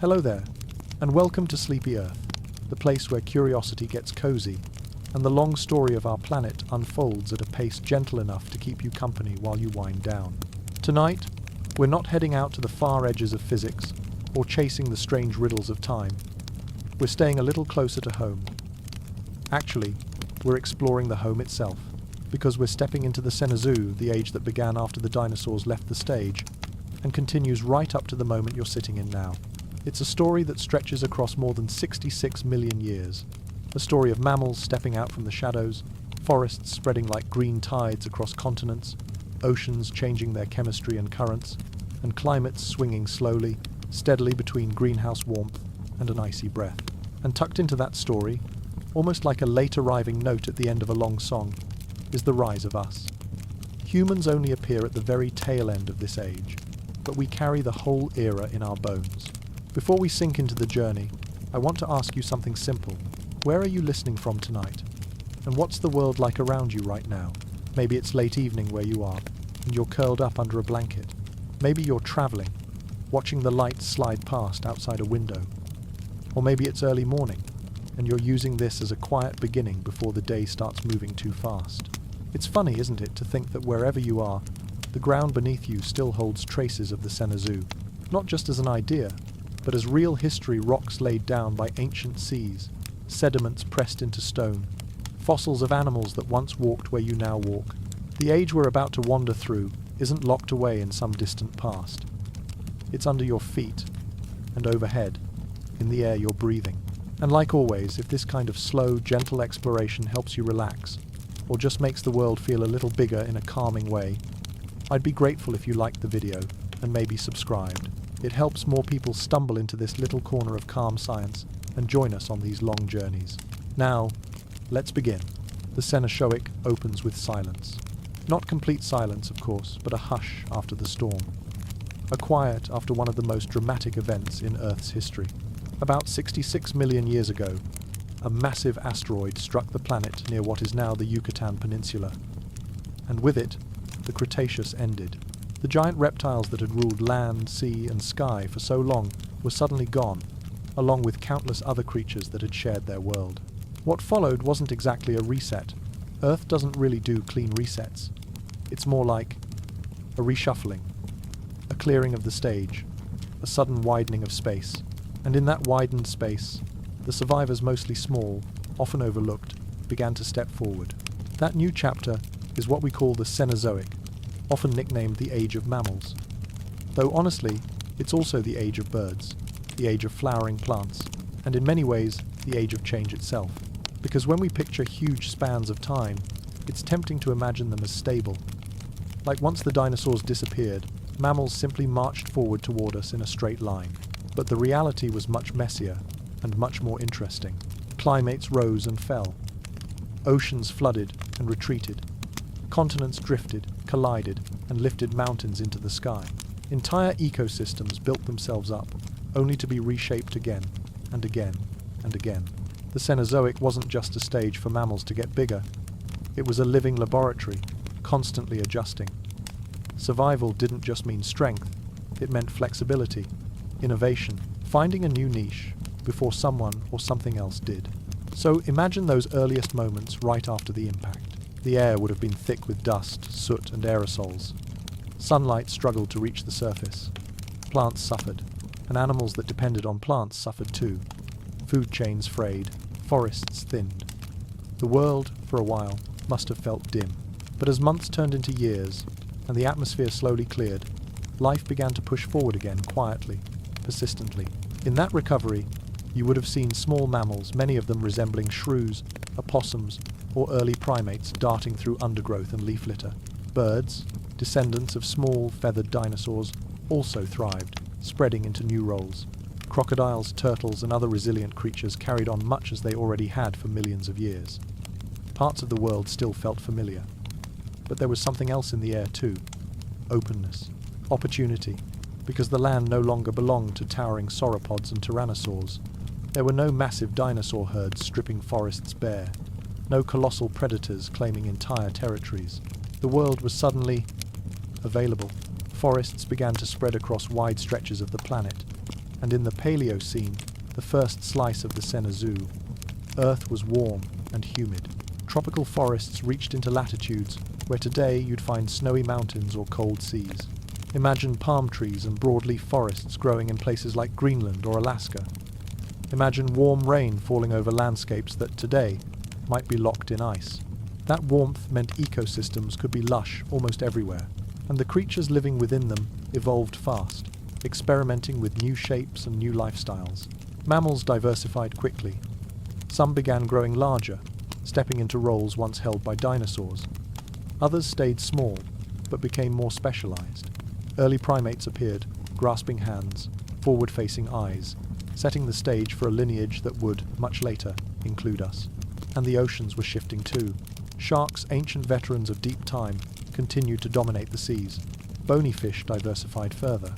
Hello there, and welcome to Sleepy Earth, the place where curiosity gets cozy, and the long story of our planet unfolds at a pace gentle enough to keep you company while you wind down. Tonight, we're not heading out to the far edges of physics, or chasing the strange riddles of time. We're staying a little closer to home. Actually, we're exploring the home itself, because we're stepping into the Cenozoic, the age that began after the dinosaurs left the stage, and continues right up to the moment you're sitting in now. It's a story that stretches across more than 66 million years. A story of mammals stepping out from the shadows, forests spreading like green tides across continents, oceans changing their chemistry and currents, and climates swinging slowly, steadily between greenhouse warmth and an icy breath. And tucked into that story, almost like a late arriving note at the end of a long song, is the rise of us. Humans only appear at the very tail end of this age, but we carry the whole era in our bones. Before we sink into the journey, I want to ask you something simple. Where are you listening from tonight? And what's the world like around you right now? Maybe it's late evening where you are, and you're curled up under a blanket. Maybe you're traveling, watching the lights slide past outside a window. Or maybe it's early morning, and you're using this as a quiet beginning before the day starts moving too fast. It's funny, isn't it, to think that wherever you are, the ground beneath you still holds traces of the Cenozoic, not just as an idea, but as real history, rocks laid down by ancient seas, sediments pressed into stone, fossils of animals that once walked where you now walk. The age we're about to wander through isn't locked away in some distant past. It's under your feet, and overhead, in the air you're breathing. And like always, if this kind of slow, gentle exploration helps you relax, or just makes the world feel a little bigger in a calming way, I'd be grateful if you liked the video and maybe subscribed. It helps more people stumble into this little corner of calm science and join us on these long journeys. Now, let's begin. The Cenozoic opens with silence. Not complete silence, of course, but a hush after the storm. A quiet after one of the most dramatic events in Earth's history. About 66 million years ago, a massive asteroid struck the planet near what is now the Yucatan Peninsula. And with it, the Cretaceous ended. The giant reptiles that had ruled land, sea, and sky for so long were suddenly gone, along with countless other creatures that had shared their world. What followed wasn't exactly a reset. Earth doesn't really do clean resets. It's more like a reshuffling, a clearing of the stage, a sudden widening of space. And in that widened space, the survivors, mostly small, often overlooked, began to step forward. That new chapter is what we call the Cenozoic, often nicknamed the Age of Mammals. Though honestly, it's also the age of birds, the age of flowering plants, and in many ways, the age of change itself. Because when we picture huge spans of time, it's tempting to imagine them as stable. Like once the dinosaurs disappeared, mammals simply marched forward toward us in a straight line. But the reality was much messier and much more interesting. Climates rose and fell. Oceans flooded and retreated. Continents drifted, collided, and lifted mountains into the sky. Entire ecosystems built themselves up, only to be reshaped again, and again, and again. The Cenozoic wasn't just a stage for mammals to get bigger. It was a living laboratory, constantly adjusting. Survival didn't just mean strength, it meant flexibility, innovation, finding a new niche before someone or something else did. So imagine those earliest moments right after the impact. The air would have been thick with dust, soot, and aerosols. Sunlight struggled to reach the surface. Plants suffered, and animals that depended on plants suffered too. Food chains frayed, forests thinned. The world, for a while, must have felt dim. But as months turned into years, and the atmosphere slowly cleared, life began to push forward again quietly, persistently. In that recovery, you would have seen small mammals, many of them resembling shrews, opossums, or early primates darting through undergrowth and leaf litter. Birds, descendants of small, feathered dinosaurs, also thrived, spreading into new roles. Crocodiles, turtles, and other resilient creatures carried on much as they already had for millions of years. Parts of the world still felt familiar. But there was something else in the air too. Openness. Opportunity. Because the land no longer belonged to towering sauropods and tyrannosaurs. There were no massive dinosaur herds stripping forests bare. No colossal predators claiming entire territories. The world was suddenly available. Forests began to spread across wide stretches of the planet, And in the Paleocene, the first slice of the Cenozoic, Earth was warm and humid. Tropical forests reached into latitudes where today you'd find snowy mountains or cold seas. Imagine palm trees and broadleaf forests growing in places like Greenland or Alaska. Imagine warm rain falling over landscapes that today might be locked in ice. That warmth meant ecosystems could be lush almost everywhere, and the creatures living within them evolved fast, experimenting with new shapes and new lifestyles. Mammals diversified quickly. Some began growing larger, stepping into roles once held by dinosaurs. Others stayed small, but became more specialized. Early primates appeared, grasping hands, forward-facing eyes, setting the stage for a lineage that would, much later, include us. And the oceans were shifting too. Sharks, ancient veterans of deep time, continued to dominate the seas. Bony fish diversified further.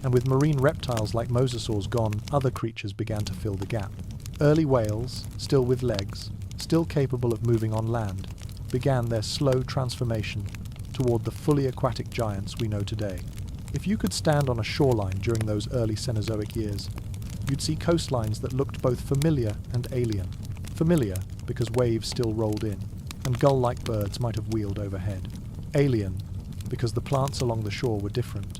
And with marine reptiles like mosasaurs gone, other creatures began to fill the gap. Early whales, still with legs, still capable of moving on land, began their slow transformation toward the fully aquatic giants we know today. If you could stand on a shoreline during those early Cenozoic years, you'd see coastlines that looked both familiar and alien. Familiar because waves still rolled in, and gull-like birds might have wheeled overhead. Alien because the plants along the shore were different.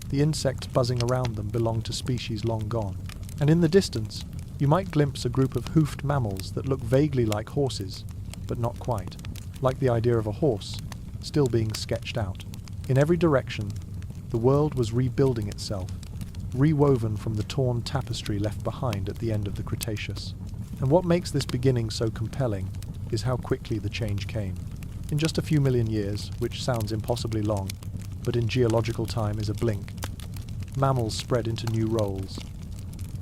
The insects buzzing around them belonged to species long gone. And in the distance, you might glimpse a group of hoofed mammals that look vaguely like horses, but not quite. Like the idea of a horse, still being sketched out. In every direction, the world was rebuilding itself, rewoven from the torn tapestry left behind at the end of the Cretaceous. And what makes this beginning so compelling is how quickly the change came. In just a few million years, which sounds impossibly long, but in geological time is a blink, mammals spread into new roles.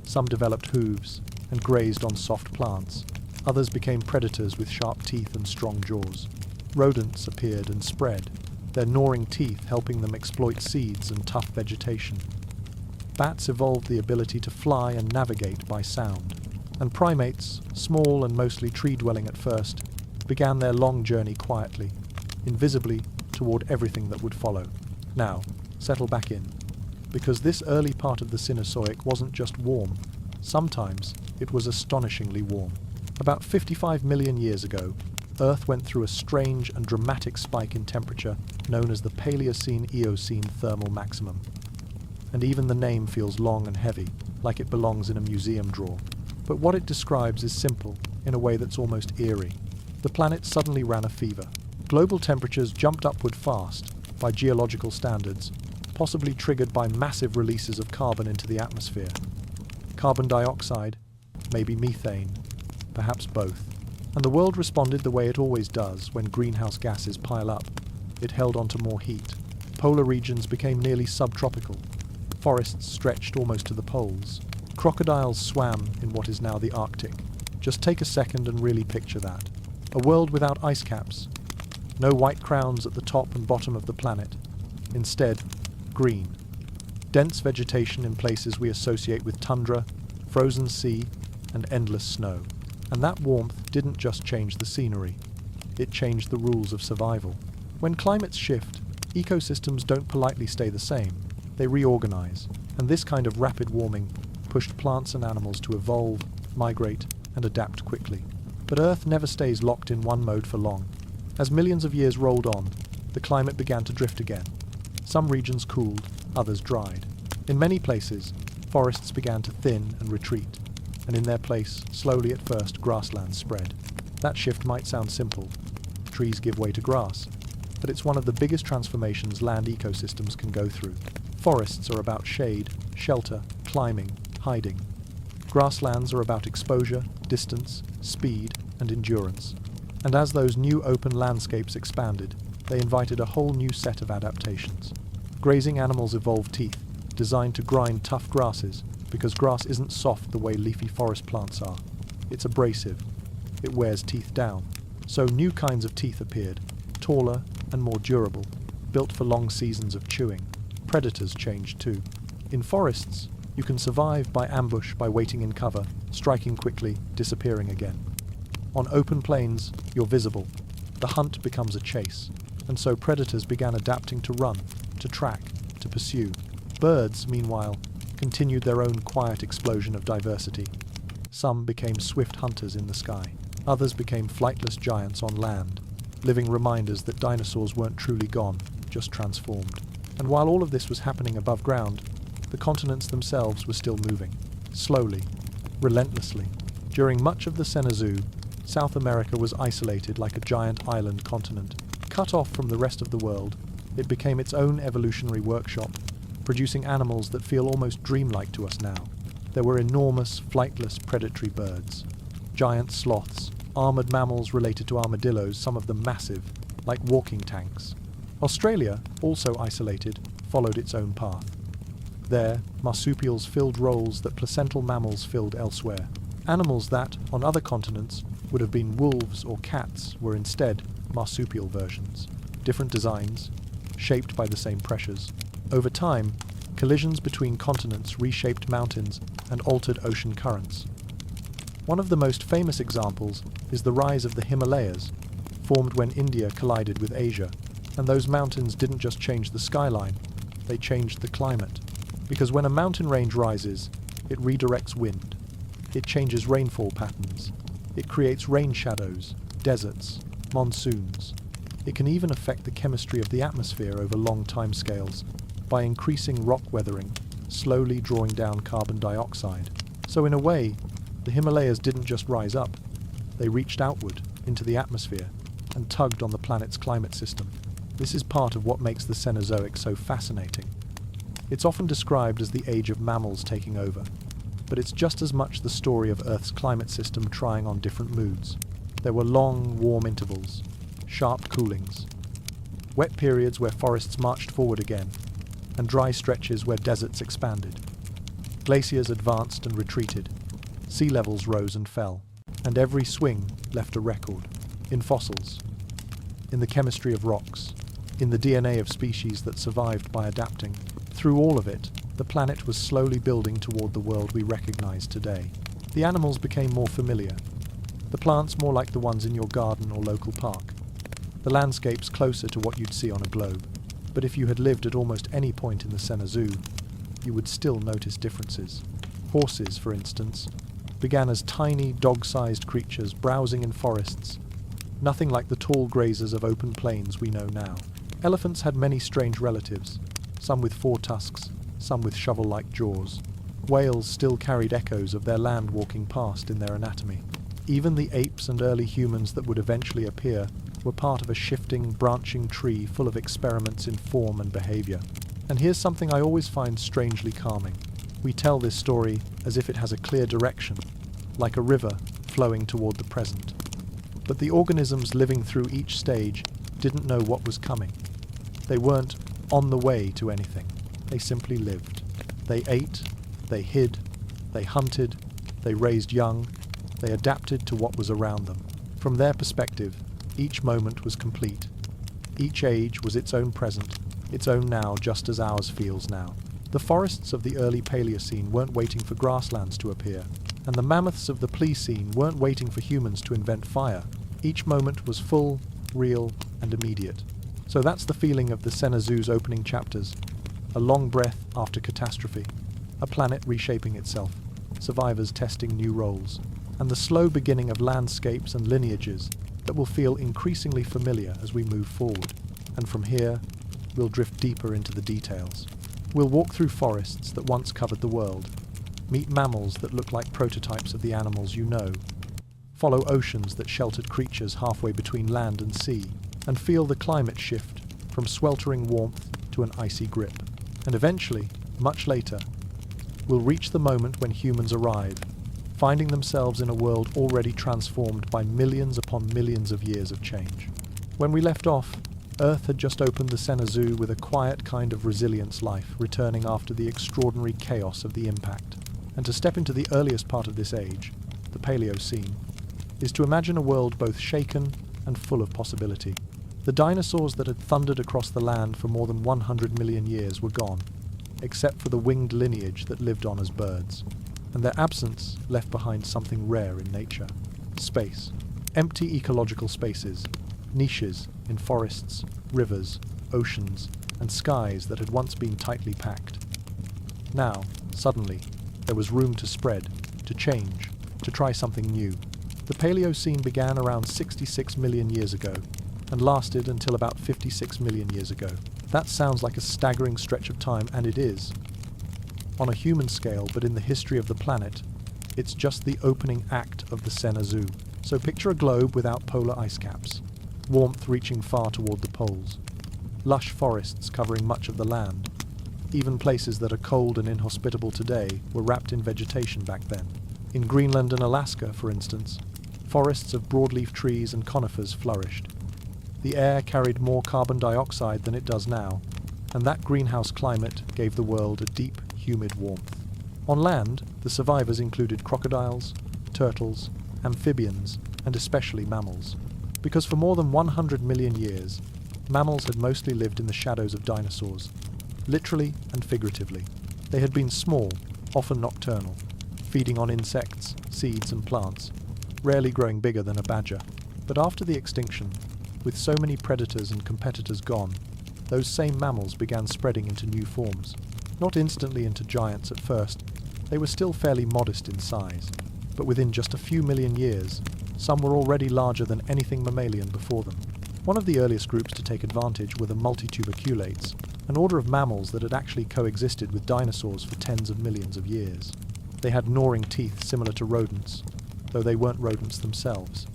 Some developed hooves and grazed on soft plants. Others became predators with sharp teeth and strong jaws. Rodents appeared and spread, their gnawing teeth helping them exploit seeds and tough vegetation. Bats evolved the ability to fly and navigate by sound. And primates, small and mostly tree-dwelling at first, began their long journey quietly, invisibly toward everything that would follow. Now, settle back in, because this early part of the Cenozoic wasn't just warm. Sometimes it was astonishingly warm. About 55 million years ago, Earth went through a strange and dramatic spike in temperature known as the Paleocene-Eocene thermal maximum. And even the name feels long and heavy, like it belongs in a museum drawer. But what it describes is simple, in a way that's almost eerie. The planet suddenly ran a fever. Global temperatures jumped upward fast, by geological standards, possibly triggered by massive releases of carbon into the atmosphere. Carbon dioxide, maybe methane, perhaps both. And the world responded the way it always does when greenhouse gases pile up. It held onto more heat. Polar regions became nearly subtropical. Forests stretched almost to the poles. Crocodiles swam in what is now the Arctic. Just take a second and really picture that. A world without ice caps. No white crowns at the top and bottom of the planet. Instead, green. Dense vegetation in places we associate with tundra, frozen sea, and endless snow. And that warmth didn't just change the scenery. It changed the rules of survival. When climates shift, ecosystems don't politely stay the same. They reorganize. And this kind of rapid warming pushed plants and animals to evolve, migrate, and adapt quickly. But Earth never stays locked in one mode for long. As millions of years rolled on, the climate began to drift again. Some regions cooled, others dried. In many places, forests began to thin and retreat, and in their place, slowly at first, grasslands spread. That shift might sound simple. Trees give way to grass, but it's one of the biggest transformations land ecosystems can go through. Forests are about shade, shelter, climbing, hiding. Grasslands are about exposure, distance, speed, and endurance. And as those new open landscapes expanded, they invited a whole new set of adaptations. Grazing animals evolved teeth, designed to grind tough grasses, because grass isn't soft the way leafy forest plants are. It's abrasive. It wears teeth down. So new kinds of teeth appeared, taller and more durable, built for long seasons of chewing. Predators changed too. In forests, you can survive by ambush by waiting in cover, striking quickly, disappearing again. On open plains, you're visible. The hunt becomes a chase, and so predators began adapting to run, to track, to pursue. Birds, meanwhile, continued their own quiet explosion of diversity. Some became swift hunters in the sky. Others became flightless giants on land, living reminders that dinosaurs weren't truly gone, just transformed. And while all of this was happening above ground, the continents themselves were still moving, slowly, relentlessly. During much of the Cenozoic, South America was isolated like a giant island continent. Cut off from the rest of the world, it became its own evolutionary workshop, producing animals that feel almost dreamlike to us now. There were enormous, flightless predatory birds, giant sloths, armored mammals related to armadillos, some of them massive, like walking tanks. Australia, also isolated, followed its own path. There, marsupials filled roles that placental mammals filled elsewhere. Animals that, on other continents, would have been wolves or cats were instead marsupial versions. Different designs, shaped by the same pressures. Over time, collisions between continents reshaped mountains and altered ocean currents. One of the most famous examples is the rise of the Himalayas, formed when India collided with Asia. And those mountains didn't just change the skyline, they changed the climate. Because when a mountain range rises, it redirects wind. It changes rainfall patterns. It creates rain shadows, deserts, monsoons. It can even affect the chemistry of the atmosphere over long timescales by increasing rock weathering, slowly drawing down carbon dioxide. So in a way, the Himalayas didn't just rise up, they reached outward into the atmosphere and tugged on the planet's climate system. This is part of what makes the Cenozoic so fascinating. It's often described as the Age of Mammals taking over, but it's just as much the story of Earth's climate system trying on different moods. There were long, warm intervals, sharp coolings, wet periods where forests marched forward again, and dry stretches where deserts expanded. Glaciers advanced and retreated, sea levels rose and fell, and every swing left a record, in fossils, in the chemistry of rocks, in the DNA of species that survived by adapting. Through all of it, the planet was slowly building toward the world we recognize today. The animals became more familiar, the plants more like the ones in your garden or local park, the landscapes closer to what you'd see on a globe. But if you had lived at almost any point in the Cenozoic, you would still notice differences. Horses, for instance, began as tiny, dog-sized creatures browsing in forests, nothing like the tall grazers of open plains we know now. Elephants had many strange relatives, some with 4 tusks, some with shovel-like jaws. Whales still carried echoes of their land walking past in their anatomy. Even the apes and early humans that would eventually appear were part of a shifting, branching tree full of experiments in form and behavior. And here's something I always find strangely calming. We tell this story as if it has a clear direction, like a river flowing toward the present. But the organisms living through each stage didn't know what was coming. They weren't on the way to anything. They simply lived. They ate, they hid, they hunted, they raised young, they adapted to what was around them. From their perspective, each moment was complete. Each age was its own present, its own now, just as ours feels now. The forests of the early Paleocene weren't waiting for grasslands to appear, and the mammoths of the Pliocene weren't waiting for humans to invent fire. Each moment was full, real, and immediate. So that's the feeling of the Cenozoic's opening chapters. A long breath after catastrophe, a planet reshaping itself, survivors testing new roles, and the slow beginning of landscapes and lineages that will feel increasingly familiar as we move forward. And from here, we'll drift deeper into the details. We'll walk through forests that once covered the world, meet mammals that look like prototypes of the animals you know, follow oceans that sheltered creatures halfway between land and sea, and feel the climate shift from sweltering warmth to an icy grip. And eventually, much later, we'll reach the moment when humans arrive, finding themselves in a world already transformed by millions upon millions of years of change. When we left off, Earth had just opened the Cenozoic with a quiet kind of resilience life, returning after the extraordinary chaos of the impact. And to step into the earliest part of this age, the Paleocene, is to imagine a world both shaken and full of possibility. The dinosaurs that had thundered across the land for more than 100 million years were gone, except for the winged lineage that lived on as birds, and their absence left behind something rare in nature: space. Empty ecological spaces, niches in forests, rivers, oceans, and skies that had once been tightly packed. Now, Suddenly, there was room to spread, to change, to try something new. The Paleocene began around 66 million years ago and lasted until about 56 million years ago. That sounds like a staggering stretch of time, and it is. On a human scale, but in the history of the planet, it's just the opening act of the Cenozoic. So picture a globe without polar ice caps, warmth reaching far toward the poles, lush forests covering much of the land. Even places that are cold and inhospitable today were wrapped in vegetation back then. In Greenland and Alaska, for instance, forests of broadleaf trees and conifers flourished. The air carried more carbon dioxide than it does now, and that greenhouse climate gave the world a deep, humid warmth. On land, the survivors included crocodiles, turtles, amphibians, and especially mammals. Because for more than 100 million years, mammals had mostly lived in the shadows of dinosaurs, literally and figuratively. They had been small, often nocturnal, feeding on insects, seeds, and plants, rarely growing bigger than a badger. But after the extinction, with so many predators and competitors gone, those same mammals began spreading into new forms. Not instantly into giants at first, they were still fairly modest in size, but within just a few million years, some were already larger than anything mammalian before them. One of the earliest groups to take advantage were the multituberculates, an order of mammals that had actually coexisted with dinosaurs for tens of millions of years. They had gnawing teeth similar to rodents, though they weren't rodents themselves.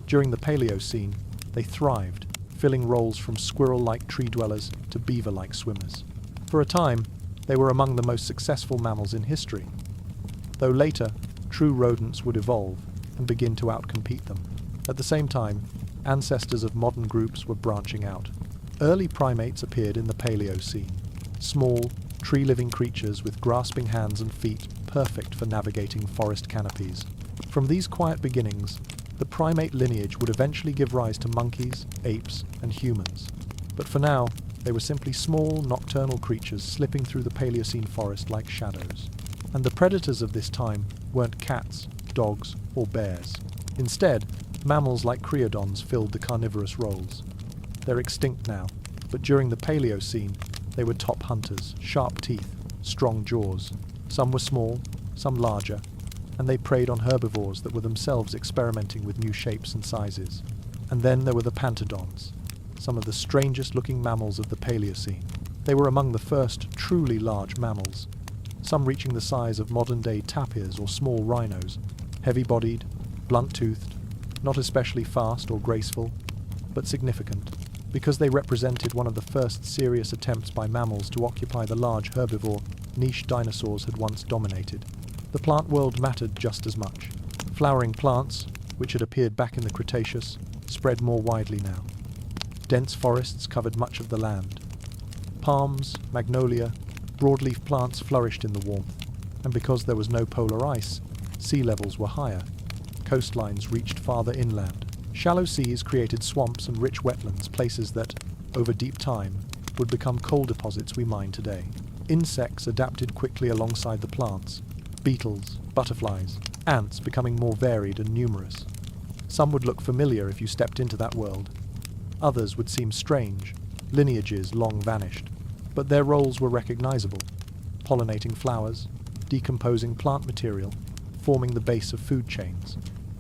During the Paleocene, they thrived, filling roles from squirrel-like tree dwellers to beaver-like swimmers. For a time, they were among the most successful mammals in history, though later, true rodents would evolve and begin to outcompete them. At the same time, ancestors of modern groups were branching out. Early primates appeared in the Paleocene, small, tree-living creatures with grasping hands and feet perfect for navigating forest canopies. From these quiet beginnings, the primate lineage would eventually give rise to monkeys, apes, and humans. But for now, they were simply small, nocturnal creatures slipping through the Paleocene forest like shadows. And the predators of this time weren't cats, dogs, or bears. Instead, mammals like creodons filled the carnivorous roles. They're extinct now, but during the Paleocene, they were top hunters, sharp teeth, strong jaws. Some were small, some larger, and they preyed on herbivores that were themselves experimenting with new shapes and sizes. And then there were the pantodons, some of the strangest-looking mammals of the Paleocene. They were among the first truly large mammals, some reaching the size of modern-day tapirs or small rhinos, heavy-bodied, blunt-toothed, not especially fast or graceful, but significant, because they represented one of the first serious attempts by mammals to occupy the large herbivore niche dinosaurs had once dominated. The plant world mattered just as much. Flowering plants, which had appeared back in the Cretaceous, spread more widely now. Dense forests covered much of the land. Palms, magnolia, broadleaf plants flourished in the warmth, and because there was no polar ice, sea levels were higher. Coastlines reached farther inland. Shallow seas created swamps and rich wetlands, places that, over deep time, would become coal deposits we mine today. Insects adapted quickly alongside the plants. Beetles, butterflies, ants becoming more varied and numerous. Some would look familiar if you stepped into that world. Others would seem strange, lineages long vanished. But their roles were recognizable: pollinating flowers, decomposing plant material, forming the base of food chains.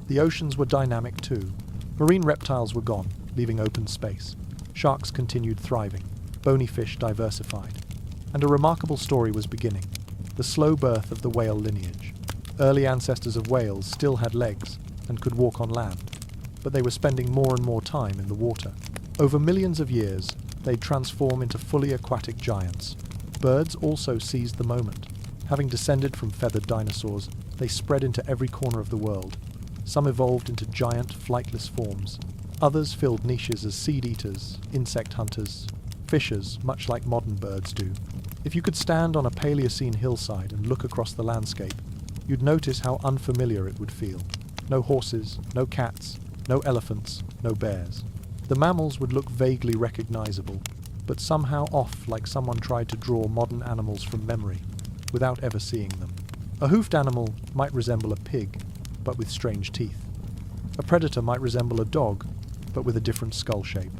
The oceans were dynamic too. Marine reptiles were gone, leaving open space. Sharks continued thriving. Bony fish diversified. And a remarkable story was beginning: the slow birth of the whale lineage. Early ancestors of whales still had legs and could walk on land, but they were spending more and more time in the water. Over millions of years, they'd transform into fully aquatic giants. Birds also seized the moment. Having descended from feathered dinosaurs, they spread into every corner of the world. Some evolved into giant, flightless forms. Others filled niches as seed-eaters, insect hunters, fishers, much like modern birds do. If you could stand on a Paleocene hillside and look across the landscape, you'd notice how unfamiliar it would feel. No horses, no cats, no elephants, no bears. The mammals would look vaguely recognizable, but somehow off, like someone tried to draw modern animals from memory, without ever seeing them. A hoofed animal might resemble a pig, but with strange teeth. A predator might resemble a dog, but with a different skull shape.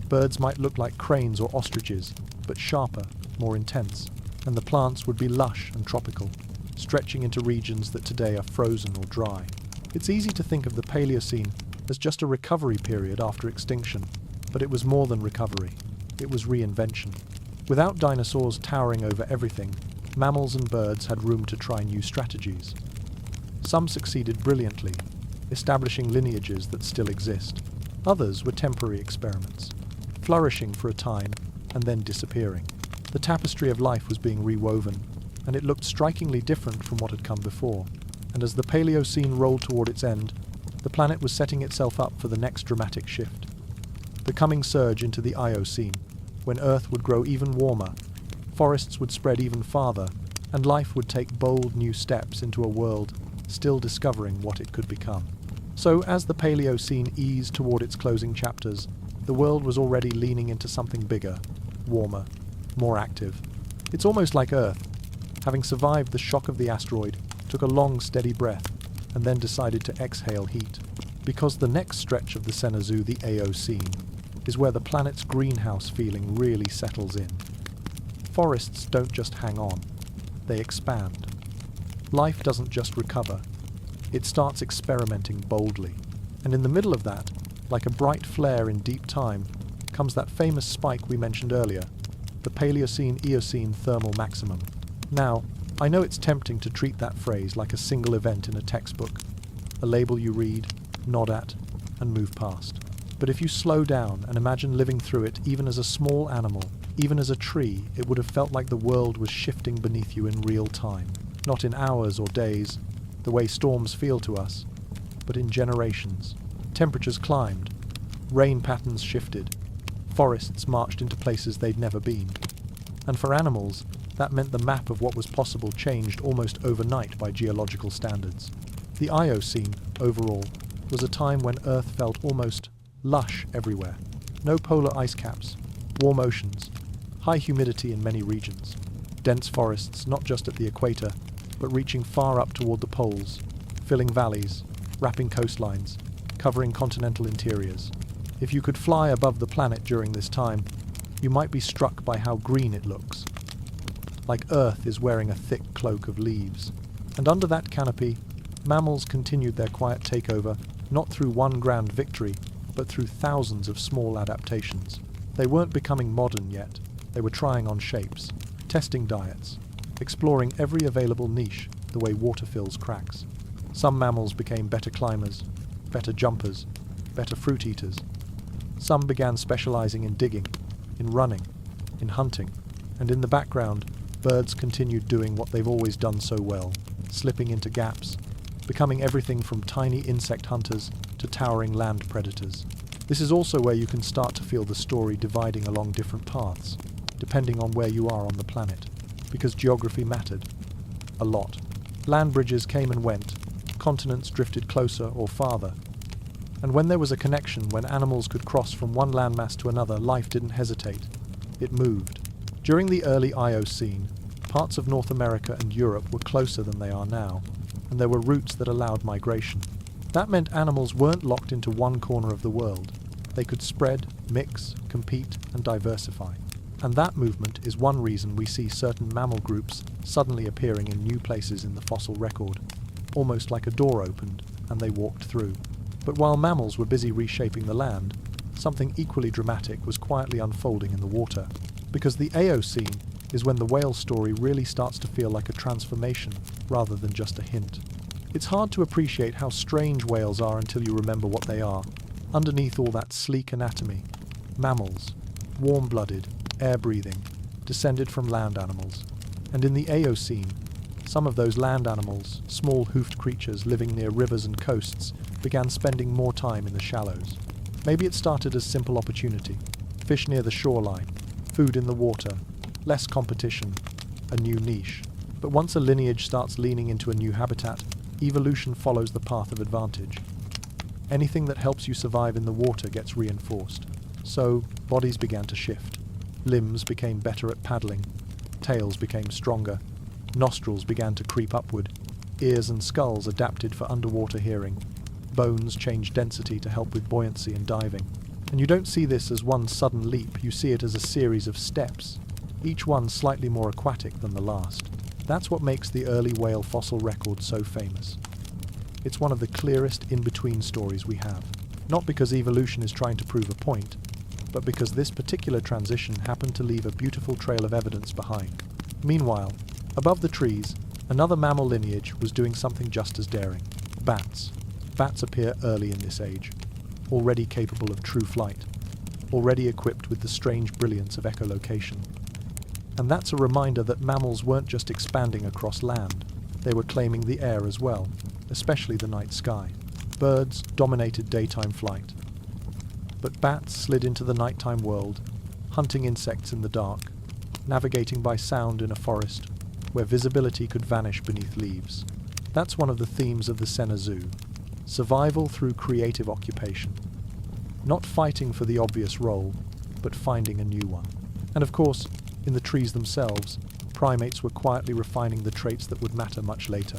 Birds might look like cranes or ostriches, but sharper, more intense. and the plants would be lush and tropical, stretching into regions that today are frozen or dry. It's easy to think of the Paleocene as just a recovery period after extinction, but it was more than recovery. It was reinvention. Without dinosaurs towering over everything, mammals and birds had room to try new strategies. Some succeeded brilliantly, establishing lineages that still exist. Others were temporary experiments, flourishing for a time and then disappearing. The tapestry of life was being rewoven, and it looked strikingly different from what had come before. And as the Paleocene rolled toward its end, the planet was setting itself up for the next dramatic shift. The coming surge into the Eocene, when Earth would grow even warmer, forests would spread even farther, and life would take bold new steps into a world still discovering what it could become. So as the Paleocene eased toward its closing chapters, the world was already leaning into something bigger, warmer, more active. It's almost like Earth, having survived the shock of the asteroid, took a long, steady breath, and then decided to exhale heat. Because the next stretch of the Cenozoic, the Eocene, is where the planet's greenhouse feeling really settles in. Forests don't just hang on, they expand. Life doesn't just recover, it starts experimenting boldly. And in the middle of that, like a bright flare in deep time, comes that famous spike we mentioned earlier, the Paleocene-Eocene thermal maximum. Now, I know it's tempting to treat that phrase like a single event in a textbook, a label you read, nod at, and move past. But if you slow down and imagine living through it even as a small animal, even as a tree, it would have felt like the world was shifting beneath you in real time. Not in hours or days, the way storms feel to us, but in generations. Temperatures climbed, rain patterns shifted, forests marched into places they'd never been. And for animals, that meant the map of what was possible changed almost overnight by geological standards. The Eocene, overall, was a time when Earth felt almost lush everywhere. No polar ice caps, warm oceans, high humidity in many regions, dense forests not just at the equator, but reaching far up toward the poles, filling valleys, wrapping coastlines, covering continental interiors. If you could fly above the planet during this time, you might be struck by how green it looks. Like Earth is wearing a thick cloak of leaves. And under that canopy, mammals continued their quiet takeover, not through one grand victory, but through thousands of small adaptations. They weren't becoming modern yet. They were trying on shapes, testing diets, exploring every available niche the way water fills cracks. Some mammals became better climbers, better jumpers, better fruit eaters. Some began specializing in digging, in running, in hunting, and in the background, birds continued doing what they've always done so well, slipping into gaps, becoming everything from tiny insect hunters to towering land predators. This is also where you can start to feel the story dividing along different paths, depending on where you are on the planet, because geography mattered. A lot. Land bridges came and went, continents drifted closer or farther. And when there was a connection, when animals could cross from one landmass to another, life didn't hesitate. It moved. During the early Eocene, parts of North America and Europe were closer than they are now, and there were routes that allowed migration. That meant animals weren't locked into one corner of the world. They could spread, mix, compete, and diversify. And that movement is one reason we see certain mammal groups suddenly appearing in new places in the fossil record, almost like a door opened and they walked through. But while mammals were busy reshaping the land, something equally dramatic was quietly unfolding in the water. Because the Eocene is when the whale story really starts to feel like a transformation rather than just a hint. It's hard to appreciate how strange whales are until you remember what they are. Underneath all that sleek anatomy, mammals, warm-blooded, air-breathing, descended from land animals. And in the Eocene, some of those land animals, small hoofed creatures living near rivers and coasts, began spending more time in the shallows. Maybe it started as simple opportunity, fish near the shoreline, food in the water, less competition, a new niche. But once a lineage starts leaning into a new habitat, evolution follows the path of advantage. Anything that helps you survive in the water gets reinforced. So, bodies began to shift. Limbs became better at paddling, tails became stronger, nostrils began to creep upward, ears and skulls adapted for underwater hearing, bones changed density to help with buoyancy and diving. And you don't see this as one sudden leap, you see it as a series of steps. each one slightly more aquatic than the last. That's what makes the early whale fossil record so famous. It's one of the clearest in-between stories we have. Not because evolution is trying to prove a point, but because this particular transition happened to leave a beautiful trail of evidence behind. Meanwhile, above the trees, another mammal lineage was doing something just as daring. Bats. Bats appear early in this age, already capable of true flight, already equipped with the strange brilliance of echolocation. And that's a reminder that mammals weren't just expanding across land, they were claiming the air as well, especially the night sky. Birds dominated daytime flight, but bats slid into the nighttime world, hunting insects in the dark, navigating by sound in a forest where visibility could vanish beneath leaves. That's one of the themes of the Sena Zoo: survival through creative occupation. Not fighting for the obvious role, but finding a new one. And of course, in the trees themselves, primates were quietly refining the traits that would matter much later.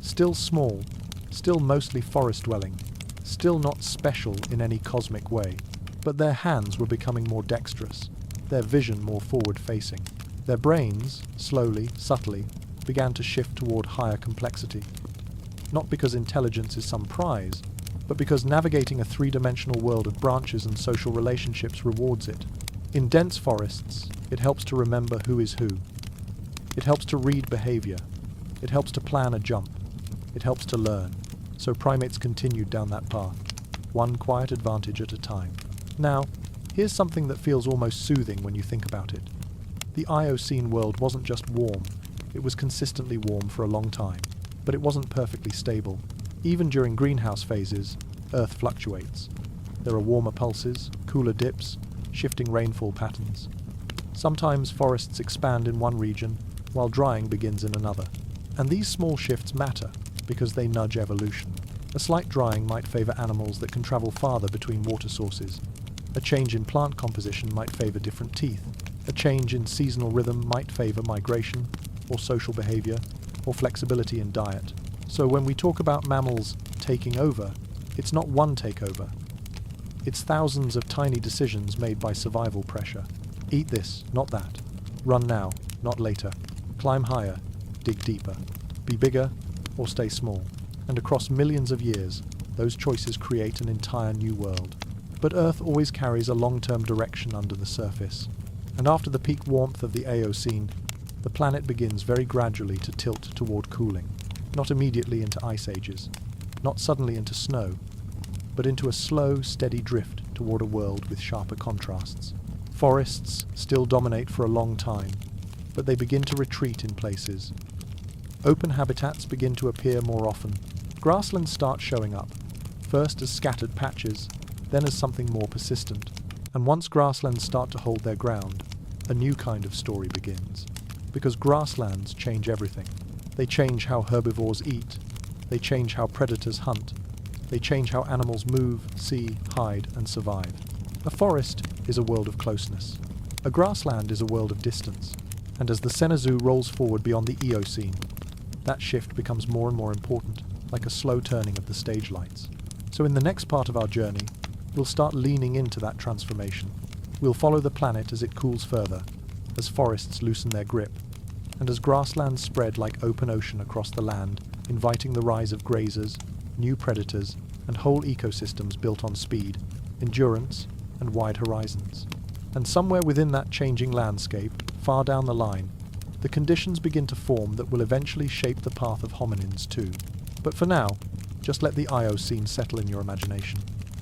Still small, still mostly forest-dwelling, still not special in any cosmic way, but their hands were becoming more dexterous, their vision more forward-facing. Their brains, slowly, subtly, began to shift toward higher complexity. Not because intelligence is some prize, but because navigating a three-dimensional world of branches and social relationships rewards it. In dense forests, it helps to remember who is who. It helps to read behavior. It helps to plan a jump. It helps to learn. So primates continued down that path, one quiet advantage at a time. Now, here's something that feels almost soothing when you think about it. The Eocene world wasn't just warm, it was consistently warm for a long time, but it wasn't perfectly stable. Even during greenhouse phases, Earth fluctuates. There are warmer pulses, cooler dips, shifting rainfall patterns. Sometimes forests expand in one region, while drying begins in another. And these small shifts matter, because they nudge evolution. A slight drying might favor animals that can travel farther between water sources. A change in plant composition might favor different teeth. A change in seasonal rhythm might favor migration, or social behavior, or flexibility in diet. So when we talk about mammals taking over, it's not one takeover. It's thousands of tiny decisions made by survival pressure. Eat this, not that. Run now, not later. Climb higher, dig deeper. Be bigger, or stay small. And across millions of years, those choices create an entire new world. But Earth always carries a long-term direction under the surface. And after the peak warmth of the Eocene, the planet begins very gradually to tilt toward cooling. Not immediately into ice ages, not suddenly into snow, but into a slow, steady drift toward a world with sharper contrasts. Forests still dominate for a long time, but they begin to retreat in places. Open habitats begin to appear more often. Grasslands start showing up, first as scattered patches, then as something more persistent. And once grasslands start to hold their ground, a new kind of story begins. Because grasslands change everything. They change how herbivores eat. They change how predators hunt. They change how animals move, see, hide, and survive. A forest is a world of closeness. A grassland is a world of distance. And as the Sena Zoo rolls forward beyond the Eocene, that shift becomes more and more important, like a slow turning of the stage lights. So in the next part of our journey, we'll start leaning into that transformation. We'll follow the planet as it cools further, as forests loosen their grip, and as grasslands spread like open ocean across the land, inviting the rise of grazers, new predators, and whole ecosystems built on speed, endurance, and wide horizons. And somewhere within that changing landscape, far down the line, the conditions begin to form that will eventually shape the path of hominins too. But for now, just let the Eocene settle in your imagination.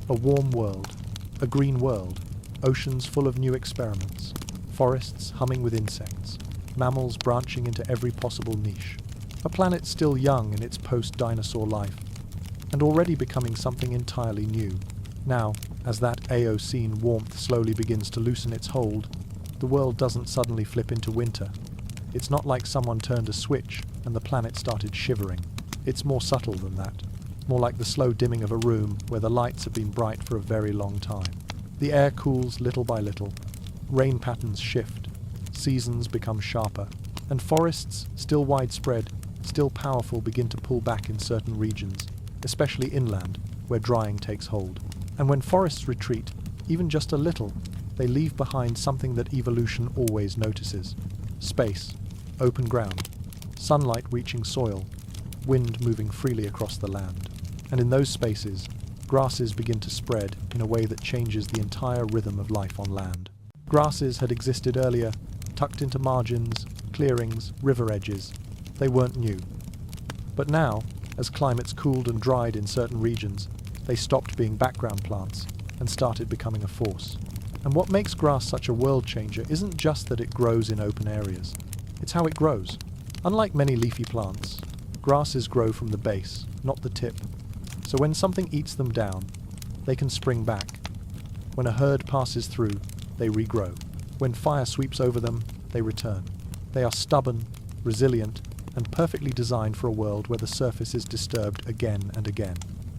A warm world, a green world, oceans full of new experiments, forests humming with insects, mammals branching into every possible niche. A planet still young in its post-dinosaur life, and already becoming something entirely new. Now, as that Eocene warmth slowly begins to loosen its hold, the world doesn't suddenly flip into winter. It's not like someone turned a switch and the planet started shivering. It's more subtle than that. More like the slow dimming of a room where the lights have been bright for a very long time. The air cools little by little. Rain patterns shift. Seasons become sharper. And forests, still widespread, still powerful, begin to pull back in certain regions, especially inland, where drying takes hold. And when forests retreat, even just a little, they leave behind something that evolution always notices: space, open ground, sunlight reaching soil, wind moving freely across the land. And in those spaces, grasses begin to spread in a way that changes the entire rhythm of life on land. Grasses had existed earlier, tucked into margins, clearings, river edges. They weren't new. But now, as climates cooled and dried in certain regions, they stopped being background plants and started becoming a force. And what makes grass such a world changer isn't just that it grows in open areas. It's how it grows. Unlike many leafy plants, grasses grow from the base, not the tip. So when something eats them down, they can spring back. When a herd passes through, they regrow. When fire sweeps over them, they return. They are stubborn, resilient, and perfectly designed for a world where the surface is disturbed again and again.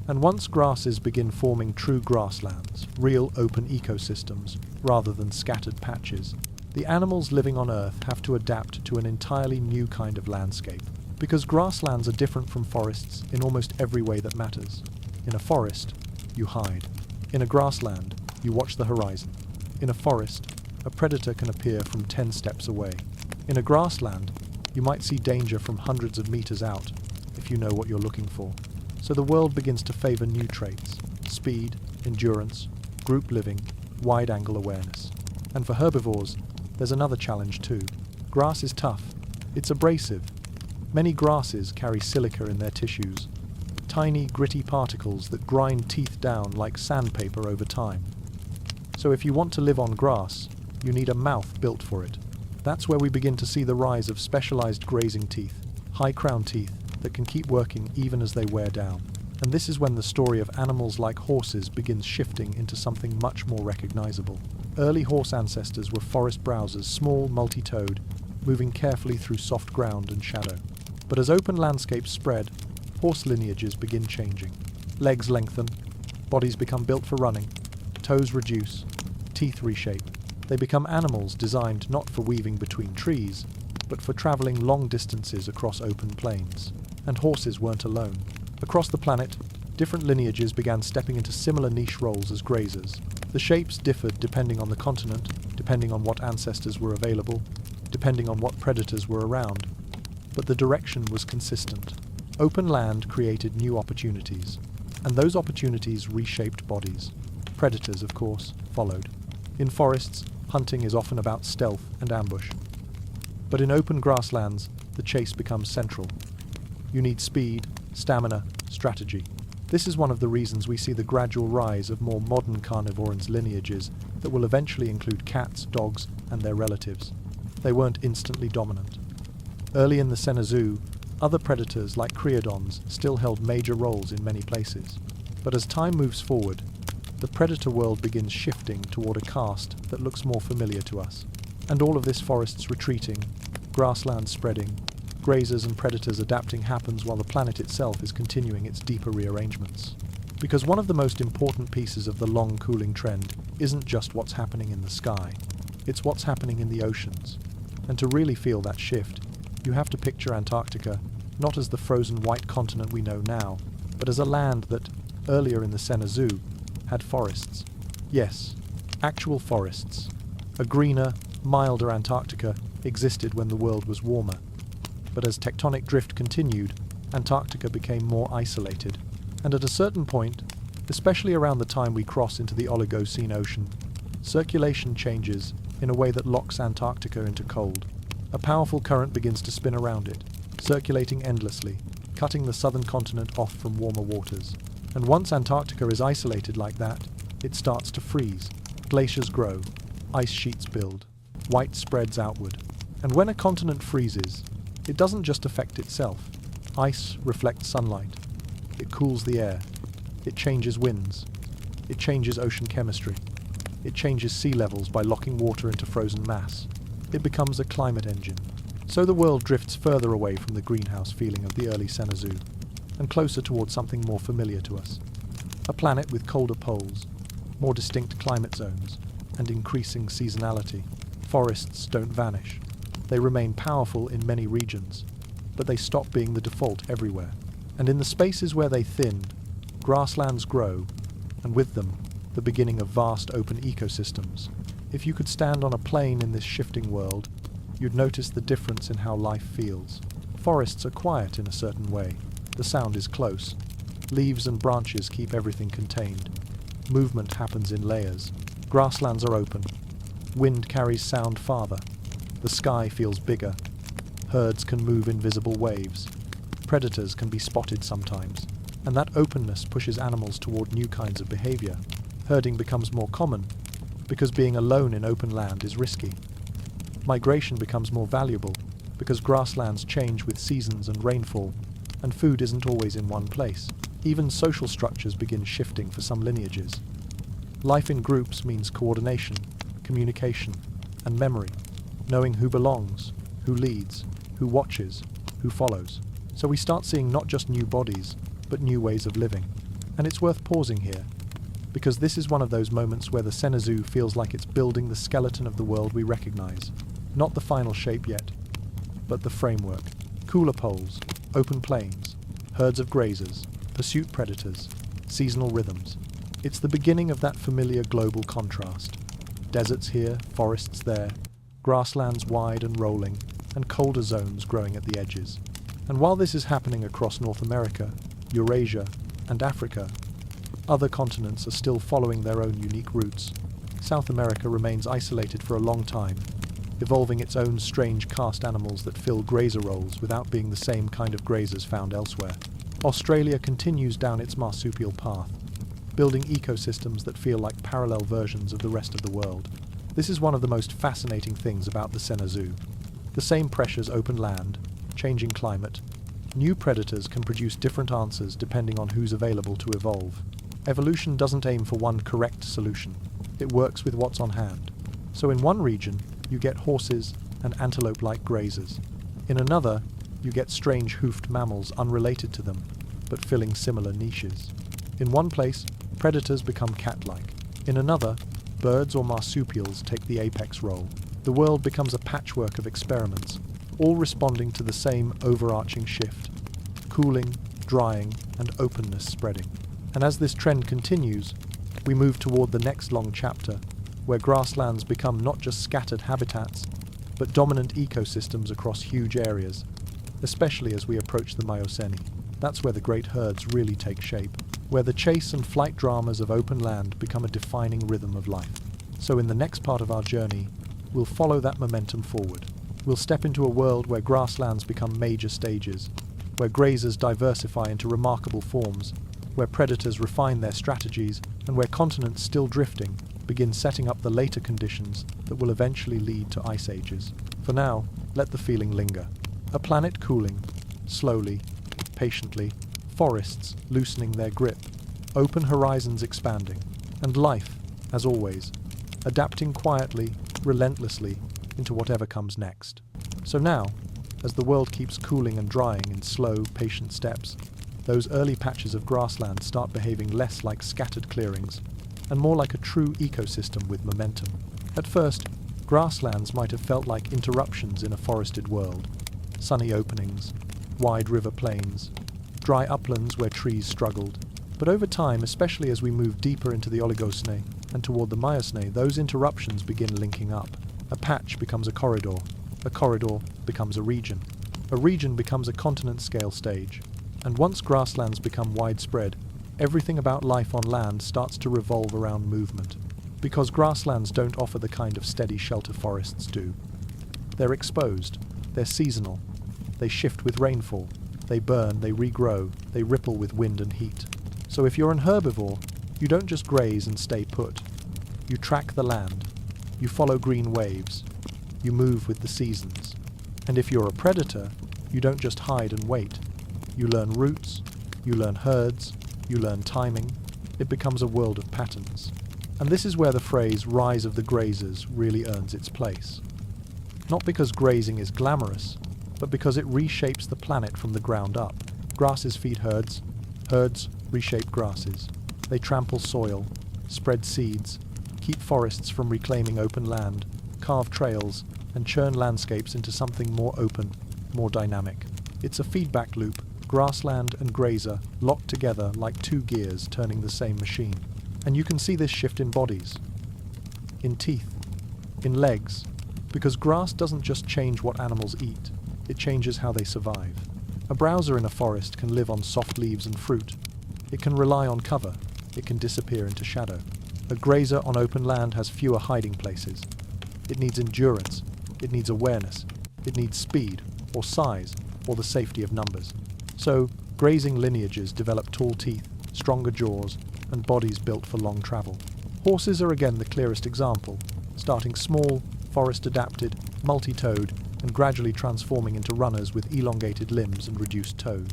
And once grasses begin forming true grasslands, real open ecosystems, rather than scattered patches, the animals living on Earth have to adapt to an entirely new kind of landscape. Because grasslands are different from forests in almost every way that matters. In a forest, you hide. In a grassland, you watch the horizon. In a forest, a predator can appear from 10 steps away. In a grassland, you might see danger from hundreds of meters out, if you know what you're looking for. So the world begins to favor new traits: speed, endurance, group living, wide-angle awareness. And for herbivores, there's another challenge too. Grass is tough. It's abrasive. Many grasses carry silica in their tissues, tiny, gritty particles that grind teeth down like sandpaper over time. So if you want to live on grass, you need a mouth built for it. That's where we begin to see the rise of specialized grazing teeth, high-crown teeth that can keep working even as they wear down. And this is when the story of animals like horses begins shifting into something much more recognizable. Early horse ancestors were forest browsers, small, multi-toed, moving carefully through soft ground and shadow. But as open landscapes spread, horse lineages begin changing. Legs lengthen, bodies become built for running, toes reduce, teeth reshape. They become animals designed not for weaving between trees, but for traveling long distances across open plains. And horses weren't alone. Across the planet, different lineages began stepping into similar niche roles as grazers. The shapes differed depending on the continent, depending on what ancestors were available, depending on what predators were around. But the direction was consistent. Open land created new opportunities, and those opportunities reshaped bodies. Predators, of course, followed. In forests, hunting is often about stealth and ambush. But in open grasslands, the chase becomes central. You need speed, stamina, strategy. This is one of the reasons we see the gradual rise of more modern carnivorans lineages that will eventually include cats, dogs, and their relatives. They weren't instantly dominant. Early in the Cenozoic, other predators like creodons still held major roles in many places. But as time moves forward, the predator world begins shifting toward a caste that looks more familiar to us. And all of this forests retreating, grasslands spreading, grazers and predators adapting happens while the planet itself is continuing its deeper rearrangements. Because one of the most important pieces of the long cooling trend isn't just what's happening in the sky, it's what's happening in the oceans. And to really feel that shift, you have to picture Antarctica not as the frozen white continent we know now, but as a land that, earlier in the Cenozoic, had forests. Yes, actual forests. A greener, milder Antarctica existed when the world was warmer. But as tectonic drift continued, Antarctica became more isolated. And at a certain point, especially around the time we cross into the Oligocene Ocean, circulation changes in a way that locks Antarctica into cold. A powerful current begins to spin around it, circulating endlessly, cutting the southern continent off from warmer waters. And once Antarctica is isolated like that, it starts to freeze. Glaciers grow, ice sheets build, white spreads outward. And when a continent freezes, it doesn't just affect itself. Ice reflects sunlight. It cools the air. It changes winds. It changes ocean chemistry. It changes sea levels by locking water into frozen mass. It becomes a climate engine. So the world drifts further away from the greenhouse feeling of the early Cenozoic, and closer towards something more familiar to us. A planet with colder poles, more distinct climate zones, and increasing seasonality. Forests don't vanish. They remain powerful in many regions, but they stop being the default everywhere. And in the spaces where they thinned, grasslands grow, and with them, the beginning of vast open ecosystems. If you could stand on a plane in this shifting world, you'd notice the difference in how life feels. Forests are quiet in a certain way. The sound is close. Leaves and branches keep everything contained. Movement happens in layers. Grasslands are open. Wind carries sound farther. The sky feels bigger. Herds can move in visible waves. Predators can be spotted sometimes. And that openness pushes animals toward new kinds of behavior. Herding becomes more common, because being alone in open land is risky. Migration becomes more valuable, because grasslands change with seasons and rainfall, and food isn't always in one place. Even social structures begin shifting for some lineages. Life in groups means coordination, communication, and memory, knowing who belongs, who leads, who watches, who follows. So we start seeing not just new bodies, but new ways of living. And it's worth pausing here, because this is one of those moments where the Cenozoic feels like it's building the skeleton of the world we recognize. Not the final shape yet, but the framework. Cooler poles, open plains, herds of grazers, pursuit predators, seasonal rhythms. It's the beginning of that familiar global contrast. Deserts here, forests there, grasslands wide and rolling, and colder zones growing at the edges. And while this is happening across North America, Eurasia, and Africa, other continents are still following their own unique routes. South America remains isolated for a long time, evolving its own strange karst animals that fill grazer roles without being the same kind of grazers found elsewhere. Australia continues down its marsupial path, building ecosystems that feel like parallel versions of the rest of the world. This is one of the most fascinating things about the Cenozoic. The same pressures open land, changing climate. New predators can produce different answers depending on who's available to evolve. Evolution doesn't aim for one correct solution. It works with what's on hand. So in one region, you get horses and antelope-like grazers. In another, you get strange hoofed mammals unrelated to them, but filling similar niches. In one place, predators become cat-like. In another, birds or marsupials take the apex role. The world becomes a patchwork of experiments, all responding to the same overarching shift: cooling, drying, and openness spreading. And as this trend continues, we move toward the next long chapter, where grasslands become not just scattered habitats, but dominant ecosystems across huge areas, especially as we approach the Miocene. That's where the great herds really take shape, where the chase and flight dramas of open land become a defining rhythm of life. So in the next part of our journey, we'll follow that momentum forward. We'll step into a world where grasslands become major stages, where grazers diversify into remarkable forms, where predators refine their strategies, and where continents still drifting begin setting up the later conditions that will eventually lead to ice ages. For now, let the feeling linger. A planet cooling, slowly, patiently, forests loosening their grip, open horizons expanding, and life, as always, adapting quietly, relentlessly, into whatever comes next. So now, as the world keeps cooling and drying in slow, patient steps, those early patches of grassland start behaving less like scattered clearings and more like a true ecosystem with momentum. At first, grasslands might have felt like interruptions in a forested world. Sunny openings, wide river plains, dry uplands where trees struggled. But over time, especially as we move deeper into the Oligocene and toward the Miocene, those interruptions begin linking up. A patch becomes a corridor becomes a region becomes a continent-scale stage. And once grasslands become widespread, everything about life on land starts to revolve around movement. Because grasslands don't offer the kind of steady shelter forests do. They're exposed, they're seasonal, they shift with rainfall, they burn, they regrow, they ripple with wind and heat. So if you're an herbivore, you don't just graze and stay put. You track the land, you follow green waves, you move with the seasons. And if you're a predator, you don't just hide and wait. You learn routes, you learn herds, you learn timing. It becomes a world of patterns. And this is where the phrase "rise of the grazers" really earns its place. Not because grazing is glamorous, but because it reshapes the planet from the ground up. Grasses feed herds, herds reshape grasses. They trample soil, spread seeds, keep forests from reclaiming open land, carve trails, and churn landscapes into something more open, more dynamic. It's a feedback loop, grassland and grazer locked together like two gears turning the same machine. And you can see this shift in bodies, in teeth, In legs, because grass doesn't just change what animals eat, it changes how they survive. A browser in a forest can live on soft leaves and fruit. It can rely on cover. It can disappear into shadow. A grazer on open land has fewer hiding places. It needs endurance. It needs awareness. It needs speed, or size, or the safety of numbers. So, grazing lineages develop tall teeth, stronger jaws, and bodies built for long travel. Horses are again the clearest example, starting small, forest-adapted, multi-toed, and gradually transforming into runners with elongated limbs and reduced toes.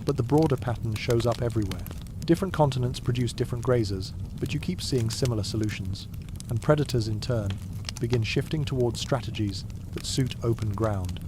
But the broader pattern shows up everywhere. Different continents produce different grazers, but you keep seeing similar solutions. And predators, in turn, begin shifting towards strategies that suit open ground.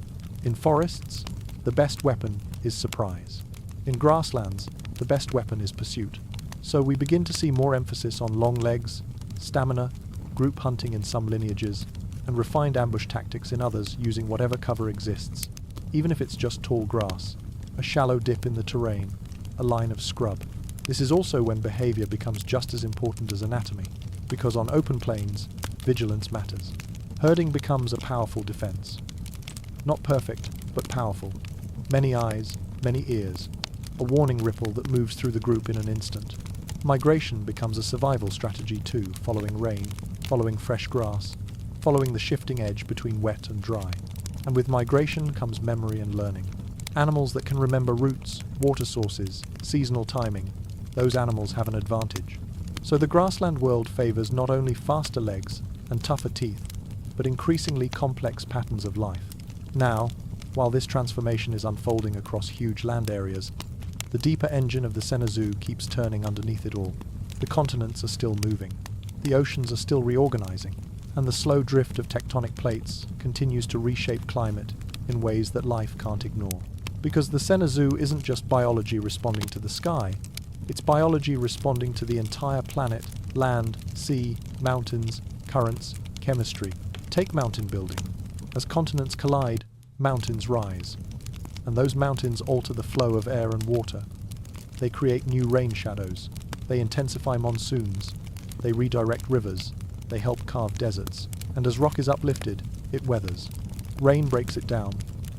In forests, the best weapon is surprise. In grasslands, the best weapon is pursuit. So we begin to see more emphasis on long legs, stamina, group hunting in some lineages, and refined ambush tactics in others using whatever cover exists, even if it's just tall grass, a shallow dip in the terrain, a line of scrub. This is also when behavior becomes just as important as anatomy, because on open plains, vigilance matters. Herding becomes a powerful defense. Not perfect, but powerful. Many eyes, many ears, a warning ripple that moves through the group in an instant. Migration becomes a survival strategy too, following rain, following fresh grass, following the shifting edge between wet and dry. And with migration comes memory and learning. Animals that can remember routes, water sources, seasonal timing, those animals have an advantage. So the grassland world favors not only faster legs and tougher teeth, but increasingly complex patterns of life. Now, while this transformation is unfolding across huge land areas, the deeper engine of the Cenozoa keeps turning underneath it all. The continents are still moving. The oceans are still reorganizing. And the slow drift of tectonic plates continues to reshape climate in ways that life can't ignore. Because the Cenozoa isn't just biology responding to the sky, it's biology responding to the entire planet, land, sea, mountains, currents, chemistry. Take mountain building. As continents collide, mountains rise. And those mountains alter the flow of air and water. They create new rain shadows. They intensify monsoons. They redirect rivers. They help carve deserts, and as rock is uplifted, it weathers. Rain breaks it down,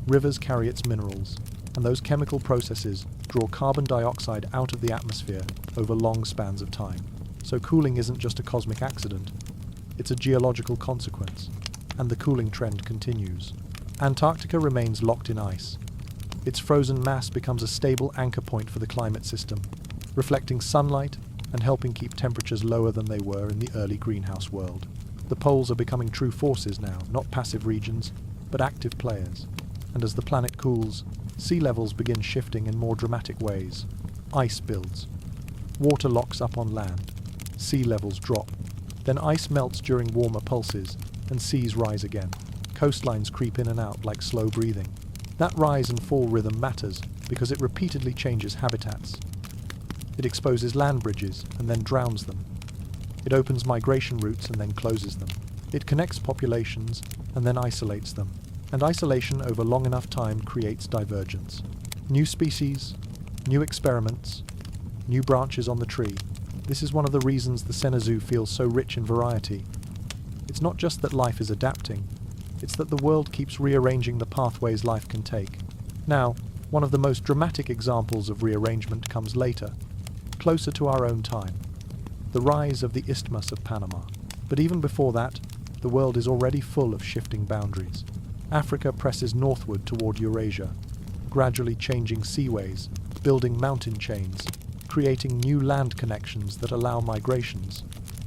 rivers carry its minerals, and those chemical processes draw carbon dioxide out of the atmosphere over long spans of time. So cooling isn't just a cosmic accident, it's a geological consequence, and the cooling trend continues. Antarctica remains locked in ice. Its frozen mass becomes a stable anchor point for the climate system, reflecting sunlight and helping keep temperatures lower than they were in the early greenhouse world. The poles are becoming true forces now, not passive regions, but active players. And as the planet cools, sea levels begin shifting in more dramatic ways. Ice builds. Water locks up on land. Sea levels drop. Then ice melts during warmer pulses, and seas rise again. Coastlines creep in and out like slow breathing. That rise and fall rhythm matters because it repeatedly changes habitats. It exposes land bridges and then drowns them. It opens migration routes and then closes them. It connects populations and then isolates them. And isolation over long enough time creates divergence. New species, new experiments, new branches on the tree. This is one of the reasons the Cenozoa feels so rich in variety. It's not just that life is adapting, it's that the world keeps rearranging the pathways life can take. Now, one of the most dramatic examples of rearrangement comes later, closer to our own time, the rise of the Isthmus of Panama. But even before that, the world is already full of shifting boundaries. Africa presses northward toward Eurasia, gradually changing seaways, building mountain chains, creating new land connections that allow migrations.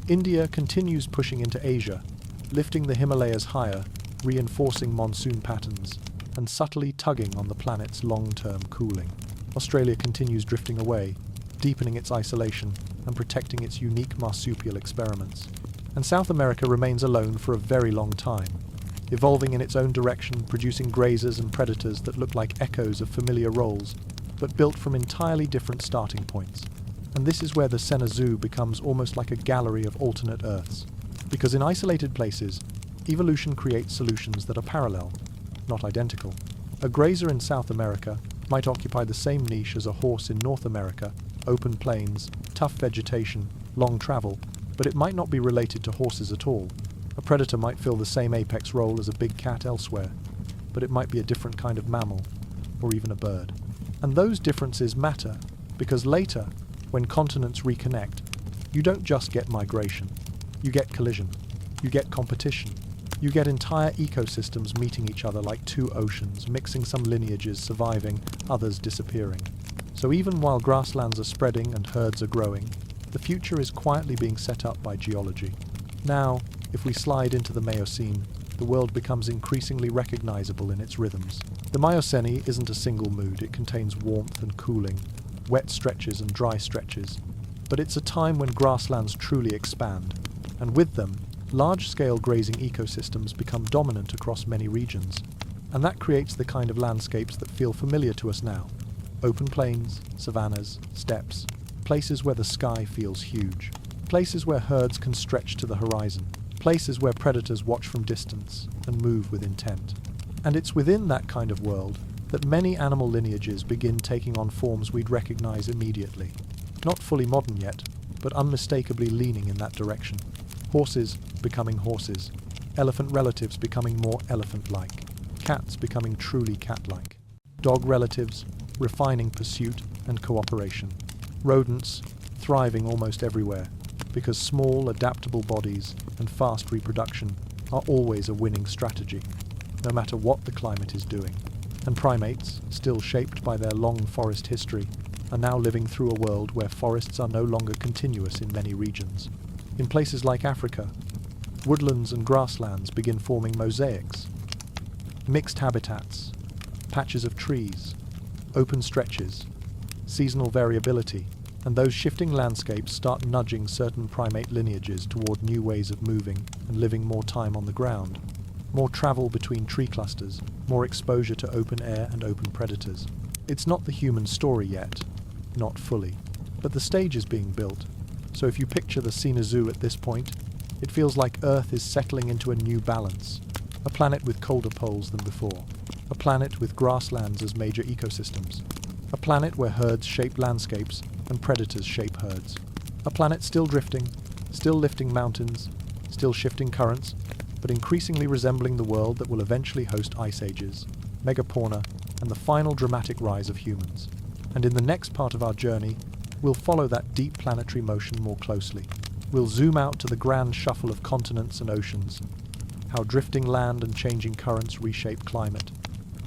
India continues pushing into Asia, lifting the Himalayas higher, reinforcing monsoon patterns, and subtly tugging on the planet's long-term cooling. Australia continues drifting away, deepening its isolation and protecting its unique marsupial experiments. And South America remains alone for a very long time, evolving in its own direction, producing grazers and predators that look like echoes of familiar roles, but built from entirely different starting points. And this is where the Cenozoa becomes almost like a gallery of alternate Earths. Because in isolated places, evolution creates solutions that are parallel, not identical. A grazer in South America might occupy the same niche as a horse in North America, open plains, tough vegetation, long travel, but it might not be related to horses at all. A predator might fill the same apex role as a big cat elsewhere, but it might be a different kind of mammal, or even a bird. And those differences matter, because later, when continents reconnect, you don't just get migration. You get collision. You get competition. You get entire ecosystems meeting each other like two oceans, mixing, some lineages surviving, others disappearing. So even while grasslands are spreading and herds are growing, the future is quietly being set up by geology. Now, if we slide into the Miocene, the world becomes increasingly recognizable in its rhythms. The Miocene isn't a single mood, it contains warmth and cooling, wet stretches and dry stretches. But it's a time when grasslands truly expand, and with them, large-scale grazing ecosystems become dominant across many regions. And that creates the kind of landscapes that feel familiar to us now. Open plains, savannas, steppes, places where the sky feels huge. Places where herds can stretch to the horizon. Places where predators watch from distance and move with intent. And it's within that kind of world that many animal lineages begin taking on forms we'd recognize immediately. Not fully modern yet, but unmistakably leaning in that direction. Horses becoming horses. Elephant relatives becoming more elephant-like. Cats becoming truly cat-like. Dog relatives refining pursuit and cooperation. Rodents thriving almost everywhere, because small, adaptable bodies and fast reproduction are always a winning strategy, no matter what the climate is doing. And primates, still shaped by their long forest history, are now living through a world where forests are no longer continuous in many regions. In places like Africa, woodlands and grasslands begin forming mosaics, mixed habitats, patches of trees, open stretches, seasonal variability, and those shifting landscapes start nudging certain primate lineages toward new ways of moving and living more time on the ground, more travel between tree clusters, more exposure to open air and open predators. It's not the human story yet, not fully, but the stage is being built. So if you picture the Sina Zoo at this point, it feels like Earth is settling into a new balance, a planet with colder poles than before, a planet with grasslands as major ecosystems, a planet where herds shape landscapes and predators shape herds, a planet still drifting, still lifting mountains, still shifting currents, but increasingly resembling the world that will eventually host ice ages, megafauna, and the final dramatic rise of humans. And in the next part of our journey, we'll follow that deep planetary motion more closely. We'll zoom out to the grand shuffle of continents and oceans, how drifting land and changing currents reshape climate,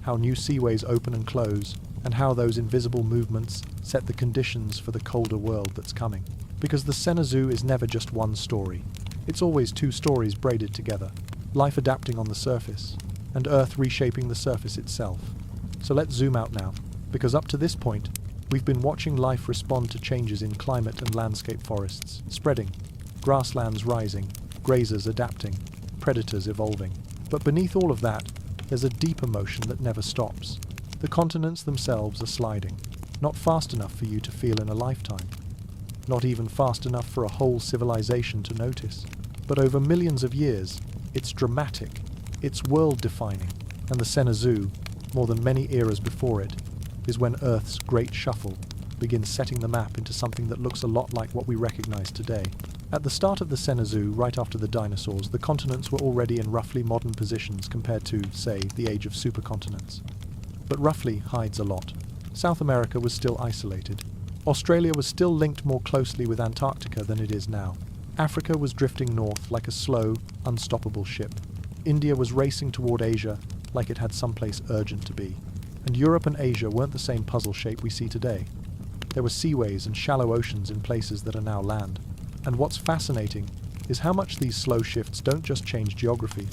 how new seaways open and close, and how those invisible movements set the conditions for the colder world that's coming. Because the Sena Zoo is never just one story. It's always two stories braided together, life adapting on the surface, and Earth reshaping the surface itself. So let's zoom out now, because up to this point, we've been watching life respond to changes in climate and landscape, forests spreading, grasslands rising, grazers adapting, predators evolving. But beneath all of that, there's a deeper motion that never stops. The continents themselves are sliding, not fast enough for you to feel in a lifetime, not even fast enough for a whole civilization to notice. But over millions of years, it's dramatic, it's world-defining, and the Sena Zoo, more than many eras before it, is when Earth's great shuffle begins setting the map into something that looks a lot like what we recognize today. At the start of the Sena Zoo, right after the dinosaurs, the continents were already in roughly modern positions compared to, say, the age of supercontinents. But roughly hides a lot. South America was still isolated. Australia was still linked more closely with Antarctica than it is now. Africa was drifting north like a slow, unstoppable ship. India was racing toward Asia like it had someplace urgent to be. And Europe and Asia weren't the same puzzle shape we see today. There were seaways and shallow oceans in places that are now land. And what's fascinating is how much these slow shifts don't just change geography.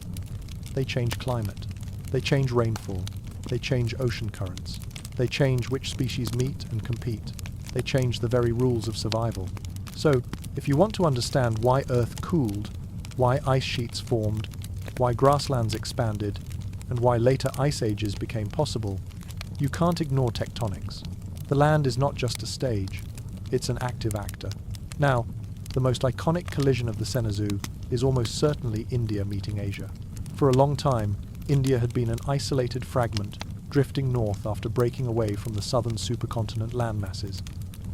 They change climate. They change rainfall. They change ocean currents. They change which species meet and compete. They change the very rules of survival. So, if you want to understand why Earth cooled, why ice sheets formed, why grasslands expanded, and why later ice ages became possible, you can't ignore tectonics. The land is not just a stage, it's an active actor. Now, the most iconic collision of the Sena Zoo is almost certainly India meeting Asia. For a long time, India had been an isolated fragment, drifting north after breaking away from the southern supercontinent landmasses,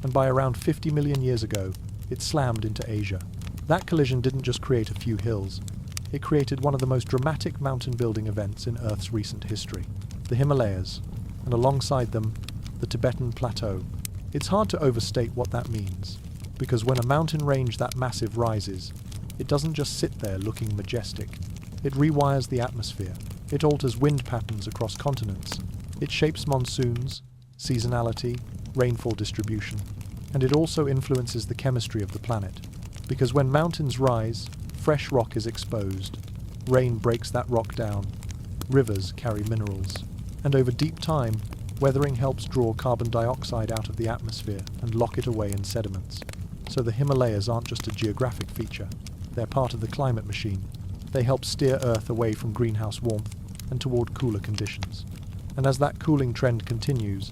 and by around 50 million years ago, it slammed into Asia. That collision didn't just create a few hills, It created one of the most dramatic mountain-building events in Earth's recent history, the Himalayas, and alongside them, the Tibetan Plateau. It's hard to overstate what that means, because when a mountain range that massive rises, it doesn't just sit there looking majestic. It rewires the atmosphere. It alters wind patterns across continents. It shapes monsoons, seasonality, rainfall distribution, and it also influences the chemistry of the planet. Because when mountains rise, fresh rock is exposed. Rain breaks that rock down. Rivers carry minerals. And over deep time, weathering helps draw carbon dioxide out of the atmosphere and lock it away in sediments. So the Himalayas aren't just a geographic feature. They're part of the climate machine. They help steer Earth away from greenhouse warmth and toward cooler conditions. And as that cooling trend continues,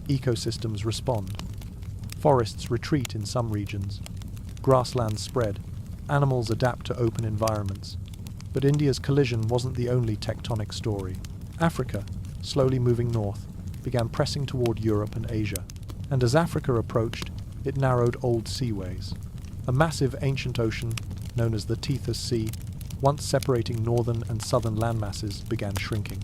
ecosystems respond. Forests retreat in some regions. Grasslands spread. Animals adapt to open environments. But India's collision wasn't the only tectonic story. Africa, slowly moving north, began pressing toward Europe and Asia. And as Africa approached, it narrowed old seaways. A massive ancient ocean, known as the Tethys Sea, once separating northern and southern landmasses, began shrinking.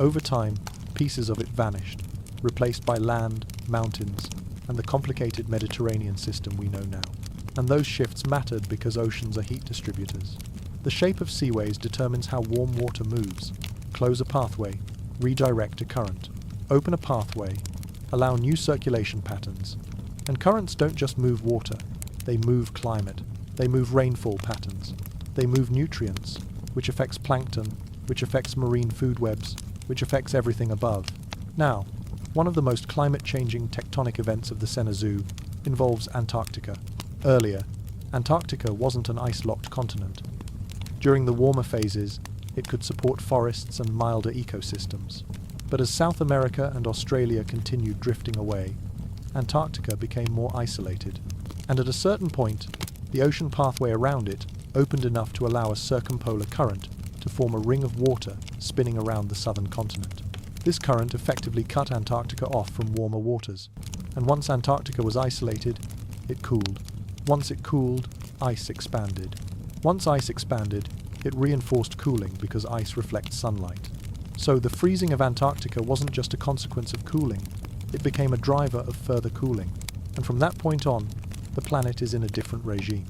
Over time, pieces of it vanished, replaced by land, mountains, and the complicated Mediterranean system we know now. And those shifts mattered because oceans are heat distributors. The shape of seaways determines how warm water moves. Close a pathway, redirect a current. Open a pathway, allow new circulation patterns. And currents don't just move water, they move climate. They move rainfall patterns. They move nutrients, which affects plankton, which affects marine food webs, which affects everything above. Now, one of the most climate-changing tectonic events of the Cenozoic involves Antarctica. Earlier, Antarctica wasn't an ice-locked continent. During the warmer phases, it could support forests and milder ecosystems. But as South America and Australia continued drifting away, Antarctica became more isolated. And at a certain point, the ocean pathway around it opened enough to allow a circumpolar current to form a ring of water spinning around the southern continent. This current effectively cut Antarctica off from warmer waters, and once Antarctica was isolated, it cooled. Once it cooled, ice expanded. Once ice expanded, it reinforced cooling because ice reflects sunlight. So the freezing of Antarctica wasn't just a consequence of cooling, it became a driver of further cooling. And from that point on, the planet is in a different regime.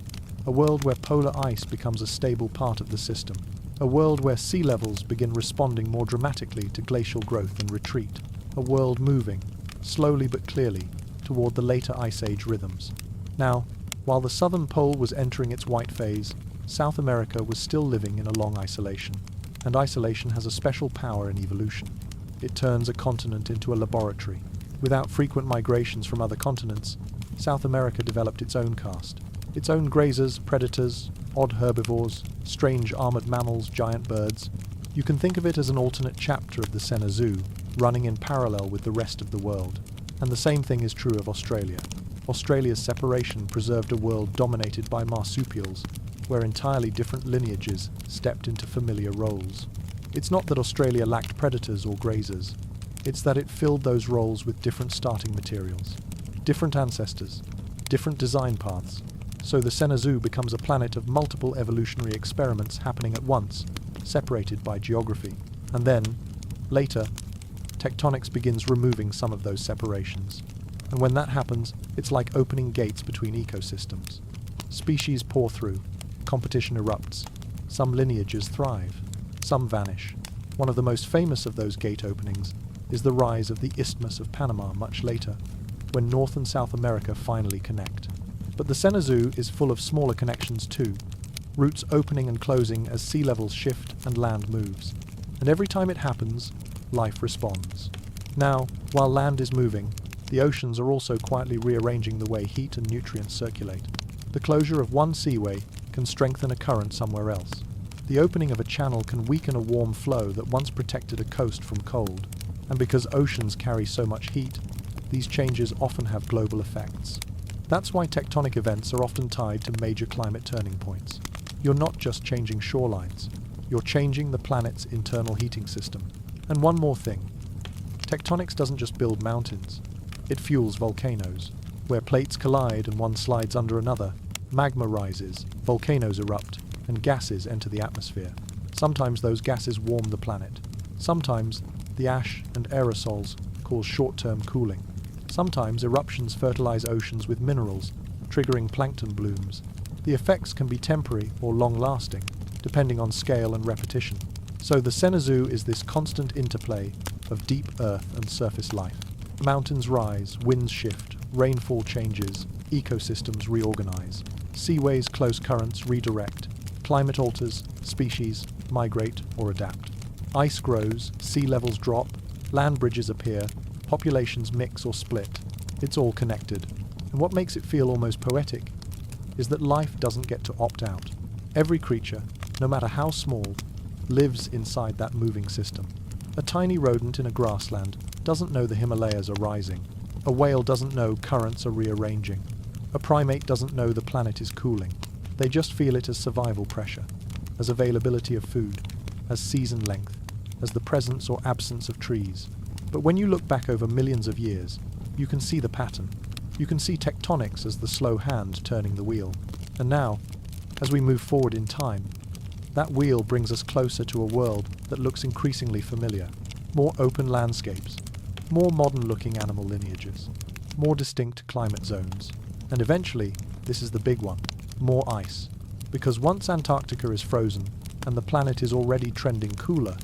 A world where polar ice becomes a stable part of the system. A world where sea levels begin responding more dramatically to glacial growth and retreat. A world moving, slowly but clearly, toward the later Ice Age rhythms. Now, while the southern pole was entering its white phase, South America was still living in a long isolation. And isolation has a special power in evolution. It turns a continent into a laboratory. Without frequent migrations from other continents, South America developed its own caste. Its own grazers, predators, odd herbivores, strange armored mammals, giant birds. You can think of it as an alternate chapter of the Cenozoic, running in parallel with the rest of the world. And the same thing is true of Australia. Australia's separation preserved a world dominated by marsupials, where entirely different lineages stepped into familiar roles. It's not that Australia lacked predators or grazers. It's that it filled those roles with different starting materials, different ancestors, different design paths. So the Cenozoic becomes a planet of multiple evolutionary experiments happening at once, separated by geography. And then, later, tectonics begins removing some of those separations. And when that happens, it's like opening gates between ecosystems. Species pour through, competition erupts. Some lineages thrive, some vanish. One of the most famous of those gate openings is the rise of the Isthmus of Panama much later, when North and South America finally connect. But the Cenozoic is full of smaller connections too, routes opening and closing as sea levels shift and land moves. And every time it happens, life responds. Now, while land is moving, the oceans are also quietly rearranging the way heat and nutrients circulate. The closure of one seaway can strengthen a current somewhere else. The opening of a channel can weaken a warm flow that once protected a coast from cold. And because oceans carry so much heat, these changes often have global effects. That's why tectonic events are often tied to major climate turning points. You're not just changing shorelines, you're changing the planet's internal heating system. And one more thing. Tectonics doesn't just build mountains, it fuels volcanoes. Where plates collide and one slides under another, magma rises, volcanoes erupt, and gases enter the atmosphere. Sometimes those gases warm the planet. Sometimes the ash and aerosols cause short-term cooling. Sometimes eruptions fertilize oceans with minerals, triggering plankton blooms. The effects can be temporary or long-lasting, depending on scale and repetition. So the Xanadu is this constant interplay of deep earth and surface life. Mountains rise, winds shift, rainfall changes, ecosystems reorganize. Seaways, close currents redirect. Climate alters, species migrate or adapt. Ice grows, sea levels drop, land bridges appear, populations mix or split. It's all connected. And what makes it feel almost poetic is that life doesn't get to opt out. Every creature, no matter how small, lives inside that moving system. A tiny rodent in a grassland doesn't know the Himalayas are rising. A whale doesn't know currents are rearranging. A primate doesn't know the planet is cooling. They just feel it as survival pressure, as availability of food, as season length, as the presence or absence of trees. But when you look back over millions of years, you can see the pattern. You can see tectonics as the slow hand turning the wheel. And now, as we move forward in time, that wheel brings us closer to a world that looks increasingly familiar. More open landscapes, more modern-looking animal lineages, more distinct climate zones. And eventually, this is the big one, more ice. Because once Antarctica is frozen and the planet is already trending cooler,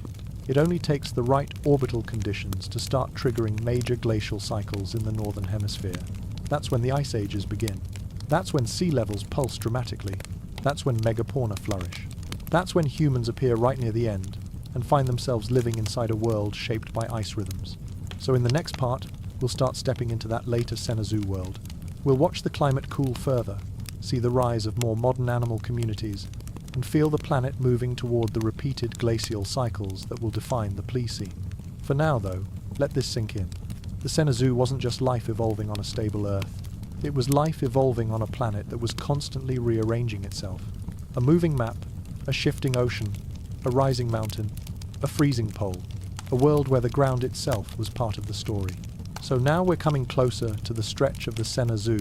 it only takes the right orbital conditions to start triggering major glacial cycles in the northern hemisphere. That's when the ice ages begin. That's when sea levels pulse dramatically. That's when megafauna flourish. That's when humans appear right near the end and find themselves living inside a world shaped by ice rhythms. So in the next part, we'll start stepping into that later Xanadu world. We'll watch the climate cool further, see the rise of more modern animal communities, and feel the planet moving toward the repeated glacial cycles that will define the Pleistocene. For now, though, let this sink in. The Xanadu wasn't just life evolving on a stable Earth. It was life evolving on a planet that was constantly rearranging itself. A moving map, a shifting ocean, a rising mountain, a freezing pole, a world where the ground itself was part of the story. So now we're coming closer to the stretch of the Xanadu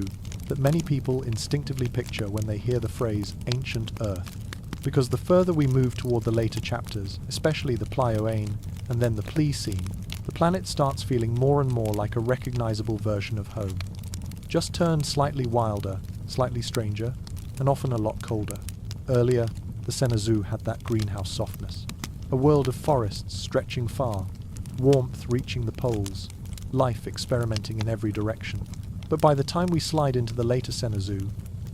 that many people instinctively picture when they hear the phrase ancient Earth. Because the further we move toward the later chapters, especially the Pliocene and then the Pleistocene, the planet starts feeling more and more like a recognizable version of home. Just turned slightly wilder, slightly stranger, and often a lot colder. Earlier, the Xanadu had that greenhouse softness. A world of forests stretching far, warmth reaching the poles, life experimenting in every direction. But by the time we slide into the later Xanadu,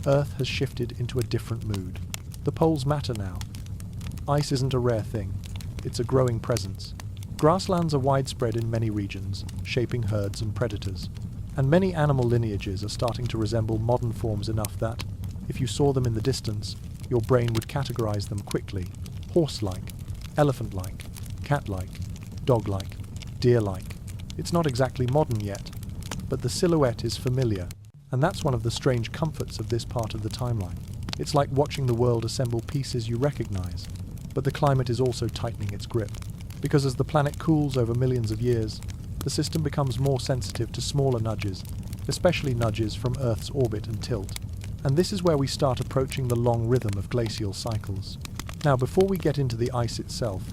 Earth has shifted into a different mood. The poles matter now. Ice isn't a rare thing, it's a growing presence. Grasslands are widespread in many regions, shaping herds and predators. And many animal lineages are starting to resemble modern forms enough that, if you saw them in the distance, your brain would categorize them quickly. Horse-like, elephant-like, cat-like, dog-like, deer-like. It's not exactly modern yet, but the silhouette is familiar, and that's one of the strange comforts of this part of the timeline. It's like watching the world assemble pieces you recognize, but the climate is also tightening its grip. Because as the planet cools over millions of years, the system becomes more sensitive to smaller nudges, especially nudges from Earth's orbit and tilt. And this is where we start approaching the long rhythm of glacial cycles. Now, before we get into the ice itself,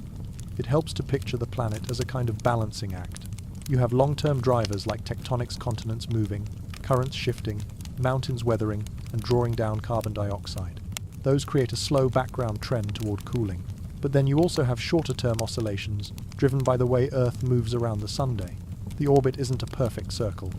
it helps to picture the planet as a kind of balancing act. You have long-term drivers like tectonics, continents moving, currents shifting, mountains weathering, and drawing down carbon dioxide. Those create a slow background trend toward cooling. But then you also have shorter-term oscillations driven by the way Earth moves around the Sunday. The orbit isn't a perfect circle.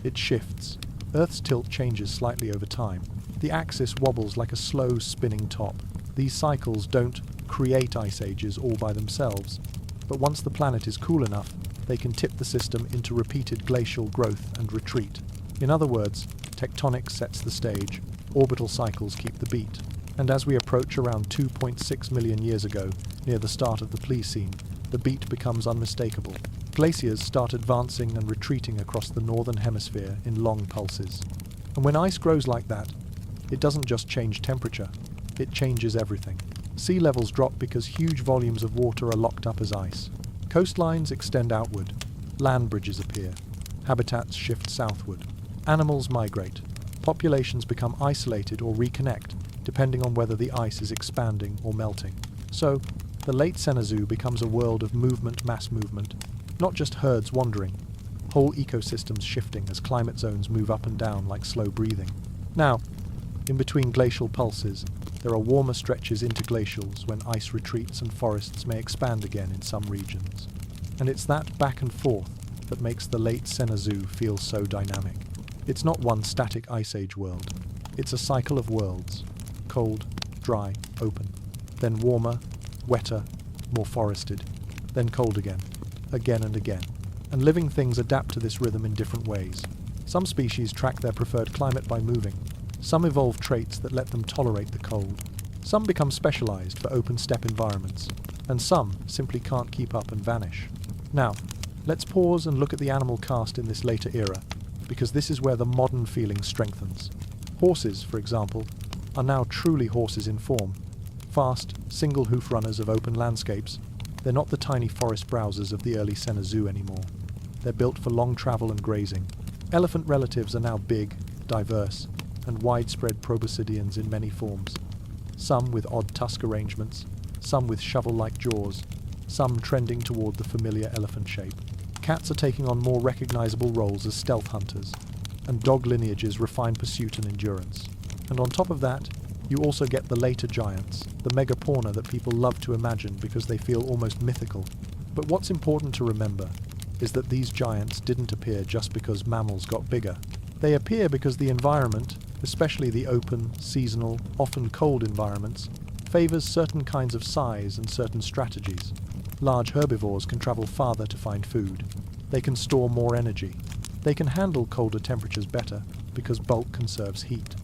It shifts. Earth's tilt changes slightly over time. The axis wobbles like a slow spinning top. These cycles don't create ice ages all by themselves, but once the planet is cool enough, they can tip the system into repeated glacial growth and retreat. In other words, tectonics sets the stage, orbital cycles keep the beat, and as we approach around 2.6 million years ago, near the start of the Pleistocene, the beat becomes unmistakable. Glaciers start advancing and retreating across the northern hemisphere in long pulses. And when ice grows like that, it doesn't just change temperature, it changes everything. Sea levels drop because huge volumes of water are locked up as ice. Coastlines extend outward, land bridges appear, habitats shift southward, animals migrate, populations become isolated or reconnect, depending on whether the ice is expanding or melting. So, the late Cenozoic becomes a world of mass movement, not just herds wandering, whole ecosystems shifting as climate zones move up and down like slow breathing. Now, in between glacial pulses, there are warmer stretches interglacials when ice retreats and forests may expand again in some regions. And it's that back and forth that makes the late Cenozoic feel so dynamic. It's not one static ice age world. It's a cycle of worlds. Cold, dry, open. Then warmer, wetter, more forested. Then cold again and again. And living things adapt to this rhythm in different ways. Some species track their preferred climate by moving. Some evolve traits that let them tolerate the cold. Some become specialized for open steppe environments. And some simply can't keep up and vanish. Now, let's pause and look at the animal caste in this later era, because this is where the modern feeling strengthens. Horses, for example, are now truly horses in form. Fast, single-hoof runners of open landscapes. They're not the tiny forest browsers of the early Cenozoic anymore. They're built for long travel and grazing. Elephant relatives are now big, diverse, and widespread proboscideans in many forms. Some with odd tusk arrangements, some with shovel-like jaws, some trending toward the familiar elephant shape. Cats are taking on more recognizable roles as stealth hunters, and dog lineages refine pursuit and endurance. And on top of that, you also get the later giants, the megafauna that people love to imagine because they feel almost mythical. But what's important to remember is that these giants didn't appear just because mammals got bigger. They appear because the environment, especially the open, seasonal, often cold environments, favors certain kinds of size and certain strategies. Large herbivores can travel farther to find food. They can store more energy. They can handle colder temperatures better because bulk conserves heat.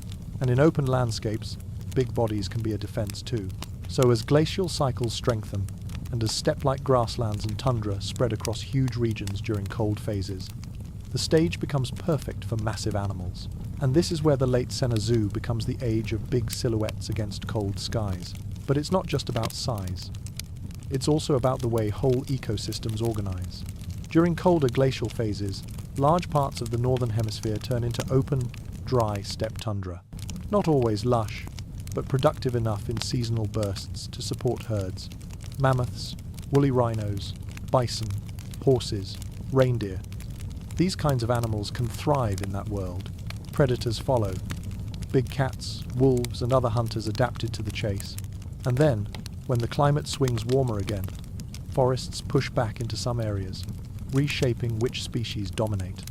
And in open landscapes, big bodies can be a defense too. So as glacial cycles strengthen, and as steppe-like grasslands and tundra spread across huge regions during cold phases, the stage becomes perfect for massive animals. And this is where the late Cenozoic becomes the age of big silhouettes against cold skies. But it's not just about size. It's also about the way whole ecosystems organize. During colder glacial phases, large parts of the northern hemisphere turn into open, dry steppe tundra. Not always lush, but productive enough in seasonal bursts to support herds. Mammoths, woolly rhinos, bison, horses, reindeer. These kinds of animals can thrive in that world. Predators follow. Big cats, wolves, and other hunters adapted to the chase. And then, when the climate swings warmer again, forests push back into some areas, reshaping which species dominate.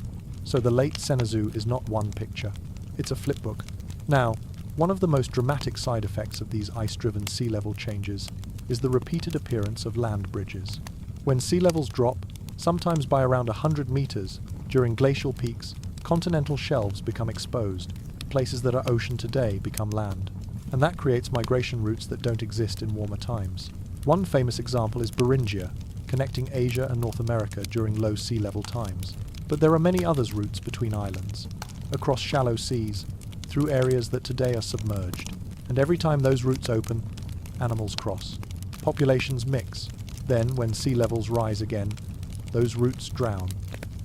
So the late Cenozoic is not one picture. It's a flipbook. Now, one of the most dramatic side effects of these ice-driven sea level changes is the repeated appearance of land bridges. When sea levels drop, sometimes by around 100 meters, during glacial peaks, continental shelves become exposed. Places that are ocean today become land. And that creates migration routes that don't exist in warmer times. One famous example is Beringia, connecting Asia and North America during low sea level times. But there are many other routes between islands, across shallow seas, through areas that today are submerged. And every time those routes open, animals cross. Populations mix. Then, when sea levels rise again, those routes drown,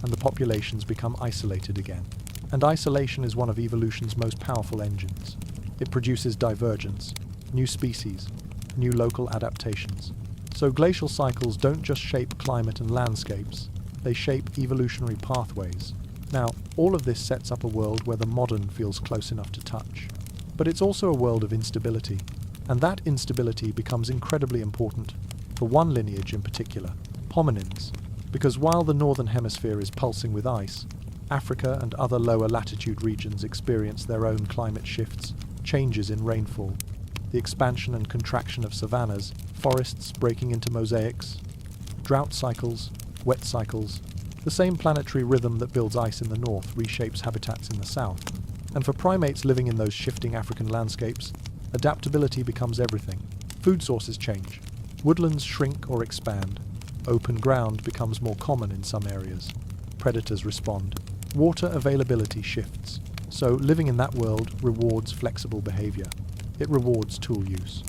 and the populations become isolated again. And isolation is one of evolution's most powerful engines. It produces divergence, new species, new local adaptations. So glacial cycles don't just shape climate and landscapes, they shape evolutionary pathways. Now, all of this sets up a world where the modern feels close enough to touch. But it's also a world of instability, and that instability becomes incredibly important for one lineage in particular, hominins, because while the northern hemisphere is pulsing with ice, Africa and other lower latitude regions experience their own climate shifts, changes in rainfall, the expansion and contraction of savannas, forests breaking into mosaics, drought cycles, wet cycles. The same planetary rhythm that builds ice in the north reshapes habitats in the south. And for primates living in those shifting African landscapes, adaptability becomes everything. Food sources change. Woodlands shrink or expand. Open ground becomes more common in some areas. Predators respond. Water availability shifts. So living in that world rewards flexible behavior. It rewards tool use.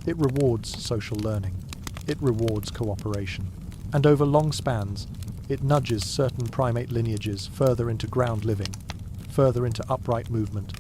It rewards social learning. It rewards cooperation. And over long spans, it nudges certain primate lineages further into ground living, further into upright movement,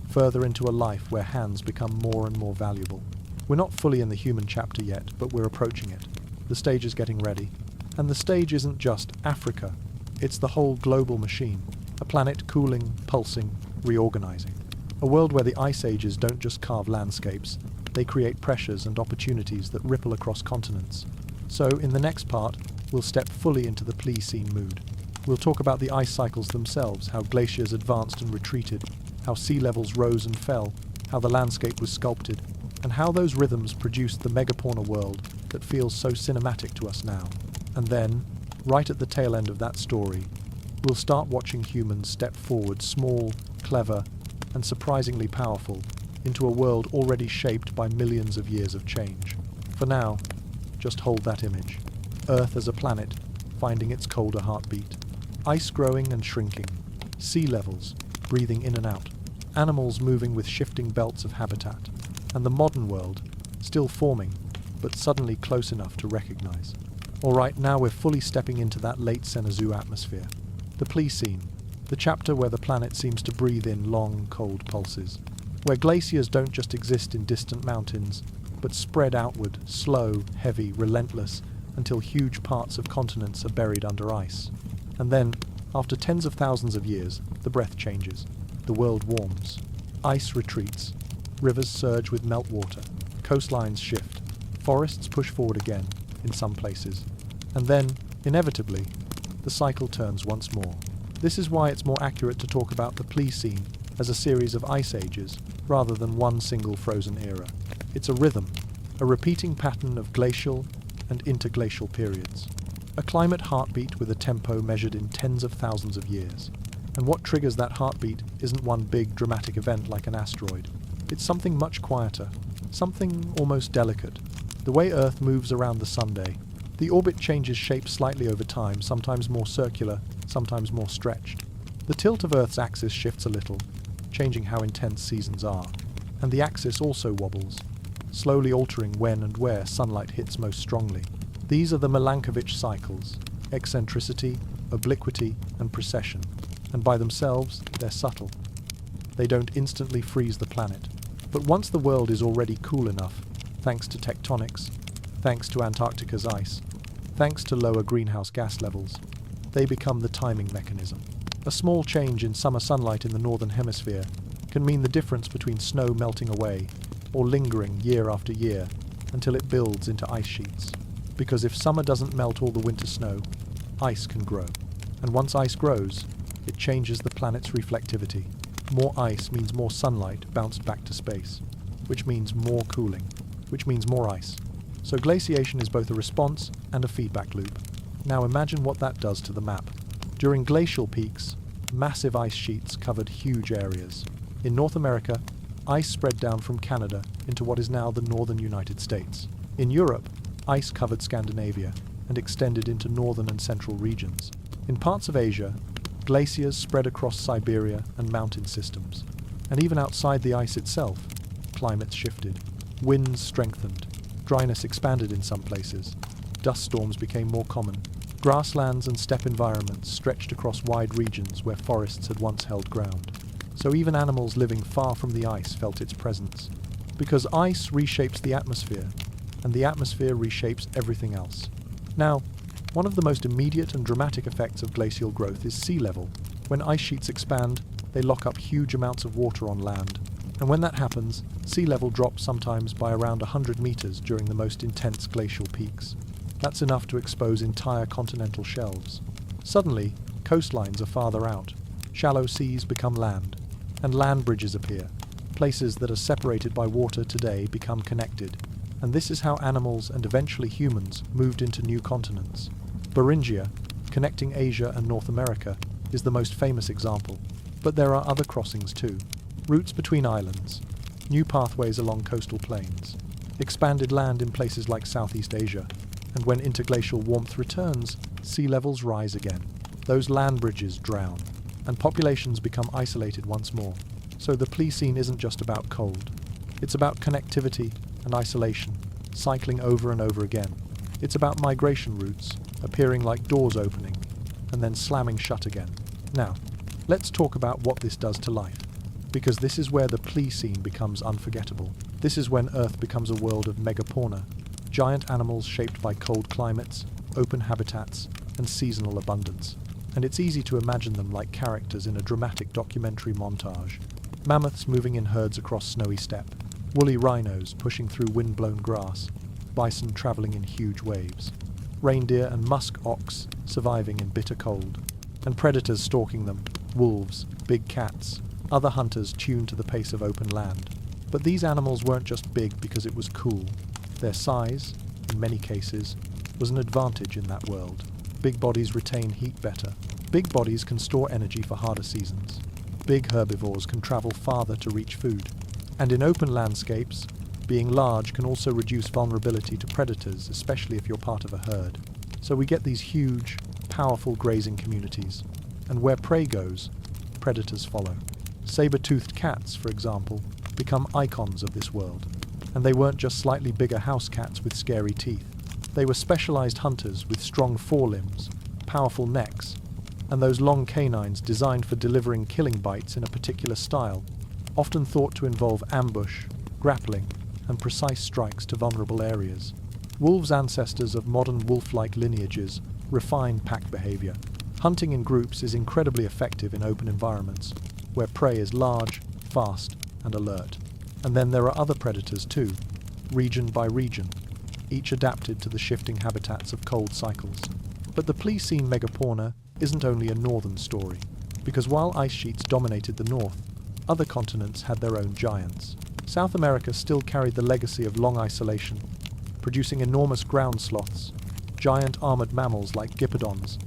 further into a life where hands become more and more valuable. We're not fully in the human chapter yet, but we're approaching it. The stage is getting ready. And the stage isn't just Africa, it's the whole global machine, a planet cooling, pulsing, reorganizing. A world where the ice ages don't just carve landscapes, they create pressures and opportunities that ripple across continents. So, in the next part, we'll step fully into the Pliocene mood. We'll talk about the ice cycles themselves, how glaciers advanced and retreated, how sea levels rose and fell, how the landscape was sculpted, and how those rhythms produced the megafauna world that feels so cinematic to us now. And then, right at the tail end of that story, we'll start watching humans step forward small, clever, and surprisingly powerful into a world already shaped by millions of years of change. For now, just hold that image. Earth as a planet, finding its colder heartbeat. Ice growing and shrinking. Sea levels, breathing in and out. Animals moving with shifting belts of habitat. And the modern world, still forming, but suddenly close enough to recognize. Alright, now we're fully stepping into that late Cenozoic atmosphere. The Pliocene, the chapter where the planet seems to breathe in long, cold pulses. Where glaciers don't just exist in distant mountains, but spread outward, slow, heavy, relentless, until huge parts of continents are buried under ice. And then, after tens of thousands of years, the breath changes. The world warms. Ice retreats. Rivers surge with meltwater. Coastlines shift. Forests push forward again, in some places. And then, inevitably, the cycle turns once more. This is why it's more accurate to talk about the Pliocene as a series of ice ages, rather than one single frozen era. It's a rhythm, a repeating pattern of glacial and interglacial periods. A climate heartbeat with a tempo measured in tens of thousands of years. And what triggers that heartbeat isn't one big dramatic event like an asteroid. It's something much quieter, something almost delicate. The way Earth moves around the Sunday, the orbit changes shape slightly over time, sometimes more circular, sometimes more stretched. The tilt of Earth's axis shifts a little, changing how intense seasons are. And the axis also wobbles, slowly altering when and where sunlight hits most strongly. These are the Milankovitch cycles: eccentricity, obliquity, and precession. And by themselves, they're subtle. They don't instantly freeze the planet. But once the world is already cool enough, thanks to tectonics, thanks to Antarctica's ice, thanks to lower greenhouse gas levels, they become the timing mechanism. A small change in summer sunlight in the northern hemisphere can mean the difference between snow melting away or lingering year after year until it builds into ice sheets. Because if summer doesn't melt all the winter snow, ice can grow. And once ice grows, it changes the planet's reflectivity. More ice means more sunlight bounced back to space, which means more cooling, which means more ice. So glaciation is both a response and a feedback loop. Now imagine what that does to the map. During glacial peaks, massive ice sheets covered huge areas. In North America, ice spread down from Canada into what is now the northern United States. In Europe, ice covered Scandinavia and extended into northern and central regions. In parts of Asia, glaciers spread across Siberia and mountain systems. And even outside the ice itself, climates shifted. Winds strengthened. Dryness expanded in some places. Dust storms became more common. Grasslands and steppe environments stretched across wide regions where forests had once held ground. So even animals living far from the ice felt its presence. Because ice reshapes the atmosphere, and the atmosphere reshapes everything else. Now, one of the most immediate and dramatic effects of glacial growth is sea level. When ice sheets expand, they lock up huge amounts of water on land. And when that happens, sea level drops sometimes by around 100 meters during the most intense glacial peaks. That's enough to expose entire continental shelves. Suddenly, coastlines are farther out. Shallow seas become land, and land bridges appear. Places that are separated by water today become connected. And this is how animals and eventually humans moved into new continents. Beringia, connecting Asia and North America, is the most famous example. But there are other crossings too. Routes between islands, new pathways along coastal plains, expanded land in places like Southeast Asia. And when interglacial warmth returns, sea levels rise again. Those land bridges drown, and populations become isolated once more. So the Pliocene isn't just about cold. It's about connectivity and isolation, cycling over and over again. It's about migration routes, appearing like doors opening, and then slamming shut again. Now, let's talk about what this does to life. because this is where the Pliocene becomes unforgettable. This is when Earth becomes a world of megafauna, giant animals shaped by cold climates, open habitats, and seasonal abundance. And it's easy to imagine them like characters in a dramatic documentary montage. Mammoths moving in herds across snowy steppe, woolly rhinos pushing through wind-blown grass, bison traveling in huge waves, reindeer and musk ox surviving in bitter cold, and predators stalking them, wolves, big cats, other hunters tuned to the pace of open land. But these animals weren't just big because it was cool. Their size, in many cases, was an advantage in that world. Big bodies retain heat better. Big bodies can store energy for harder seasons. Big herbivores can travel farther to reach food. And in open landscapes, being large can also reduce vulnerability to predators, especially if you're part of a herd. So we get these huge, powerful grazing communities. And where prey goes, predators follow. Saber-toothed cats, for example, become icons of this world. And they weren't just slightly bigger house cats with scary teeth. They were specialized hunters with strong forelimbs, powerful necks, and those long canines designed for delivering killing bites in a particular style, often thought to involve ambush, grappling, and precise strikes to vulnerable areas. Wolves' ancestors of modern wolf-like lineages refine pack behavior. Hunting in groups is incredibly effective in open environments, where prey is large, fast, and alert. And then there are other predators too, region by region, each adapted to the shifting habitats of cold cycles. But the Pliocene megafauna isn't only a northern story, because while ice sheets dominated the north, other continents had their own giants. South America still carried the legacy of long isolation, producing enormous ground sloths, giant armored mammals like gypodons,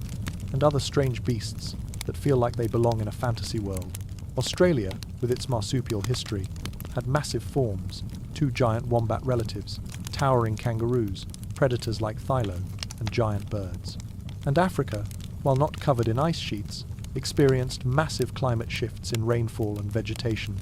and other strange beasts that feel like they belong in a fantasy world. Australia, with its marsupial history, had massive forms, two giant wombat relatives, towering kangaroos, predators like thylo, and giant birds. And Africa, while not covered in ice sheets, experienced massive climate shifts in rainfall and vegetation,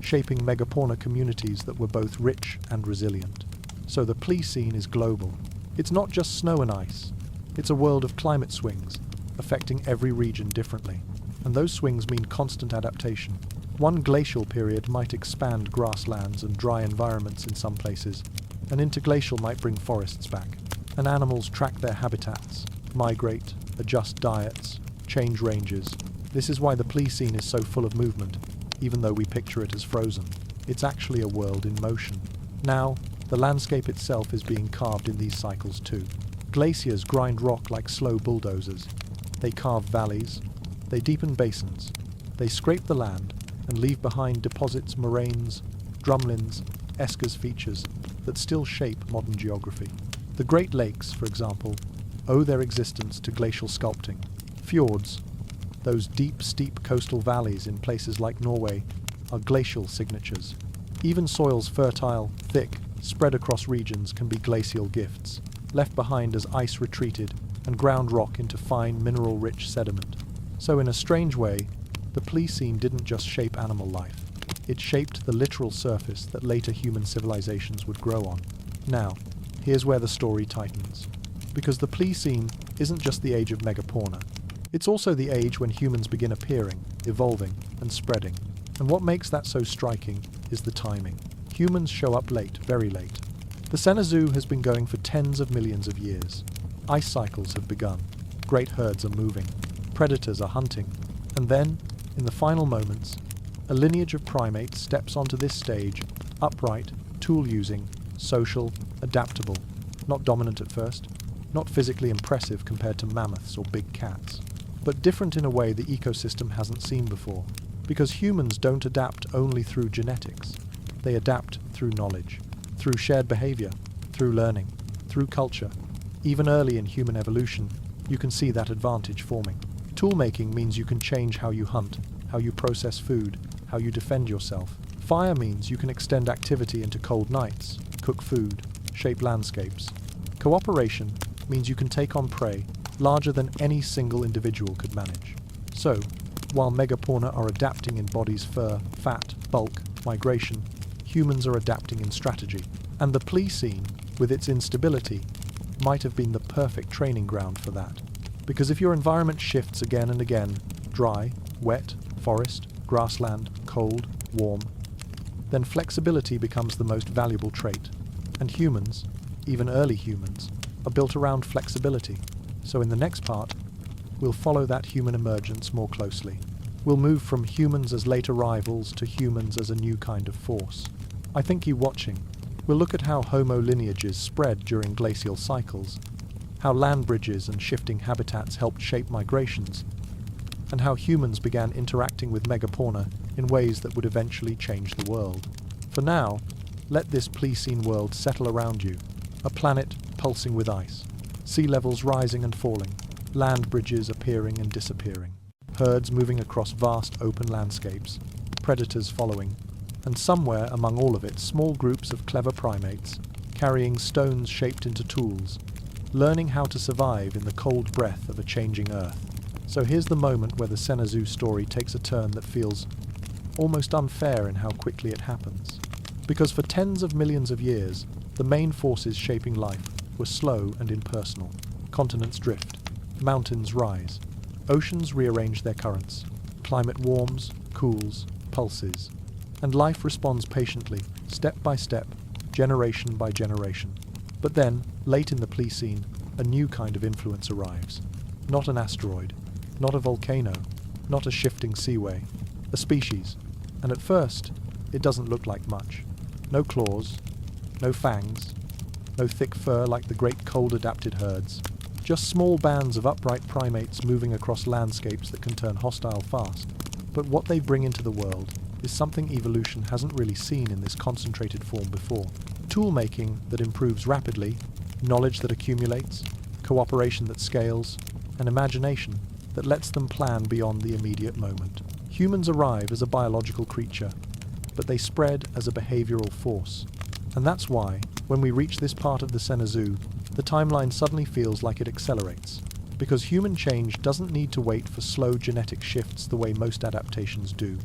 shaping megafauna communities that were both rich and resilient. So the Pliocene is global. It's not just snow and ice. It's a world of climate swings, affecting every region differently. And those swings mean constant adaptation. One glacial period might expand grasslands and dry environments in some places. An interglacial might bring forests back. And animals track their habitats, migrate, adjust diets, change ranges. This is why the Pliocene is so full of movement, even though we picture it as frozen. It's actually a world in motion. Now, the landscape itself is being carved in these cycles too. Glaciers grind rock like slow bulldozers. They carve valleys, they deepen basins, they scrape the land and leave behind deposits, moraines, drumlins, eskers features that still shape modern geography. The Great Lakes, for example, owe their existence to glacial sculpting. Fjords, those deep, steep coastal valleys in places like Norway, are glacial signatures. Even soils fertile, thick, spread across regions can be glacial gifts, left behind as ice retreated and ground rock into fine, mineral-rich sediment. So in a strange way, the Pliocene didn't just shape animal life. It shaped the literal surface that later human civilizations would grow on. Now, here's where the story tightens. Because the Pliocene isn't just the age of megafauna. It's also the age when humans begin appearing, evolving, and spreading. And what makes that so striking is the timing. Humans show up late, very late. The Cenozoic has been going for tens of millions of years. Ice cycles have begun. Great herds are moving. Predators are hunting. And then, in the final moments, a lineage of primates steps onto this stage, upright, tool-using, social, adaptable, not dominant at first, not physically impressive compared to mammoths or big cats, but different in a way the ecosystem hasn't seen before. Because humans don't adapt only through genetics. They adapt through knowledge, through shared behavior, through learning, through culture. Even early in human evolution, you can see that advantage forming. Tool-making means you can change how you hunt, how you process food, how you defend yourself. Fire means you can extend activity into cold nights, cook food, shape landscapes. Cooperation means you can take on prey larger than any single individual could manage. So, while megafauna are adapting in bodies, fur, fat, bulk, migration, humans are adapting in strategy. And the Pliocene, with its instability, might have been the perfect training ground for that. Because if your environment shifts again and again, dry, wet, forest, grassland, cold, warm, then flexibility becomes the most valuable trait. And humans, even early humans, are built around flexibility. So in the next part, we'll follow that human emergence more closely. We'll move from humans as late arrivals to humans as a new kind of force. I think you watching. We'll look at how Homo lineages spread during glacial cycles, how land bridges and shifting habitats helped shape migrations, and how humans began interacting with megafauna in ways that would eventually change the world. For now, let this Pleistocene world settle around you, a planet pulsing with ice, sea levels rising and falling, land bridges appearing and disappearing, herds moving across vast open landscapes, predators following, and somewhere among all of it, small groups of clever primates, carrying stones shaped into tools, learning how to survive in the cold breath of a changing Earth. So here's the moment where the Senazoo story takes a turn that feels almost unfair in how quickly it happens. Because for tens of millions of years, the main forces shaping life were slow and impersonal. Continents drift, mountains rise, oceans rearrange their currents, climate warms, cools, pulses, and life responds patiently, step by step, generation by generation. But then, late in the Pleistocene, a new kind of influence arrives. Not an asteroid, not a volcano, not a shifting seaway, a species. And at first, it doesn't look like much. No claws, no fangs, no thick fur like the great cold-adapted herds. Just small bands of upright primates moving across landscapes that can turn hostile fast. But what they bring into the world is something evolution hasn't really seen in this concentrated form before. Tool-making that improves rapidly, knowledge that accumulates, cooperation that scales, and imagination that lets them plan beyond the immediate moment. Humans arrive as a biological creature, but they spread as a behavioral force. And that's why, when we reach this part of the Senazoo, the timeline suddenly feels like it accelerates. Because human change doesn't need to wait for slow genetic shifts the way most adaptations do.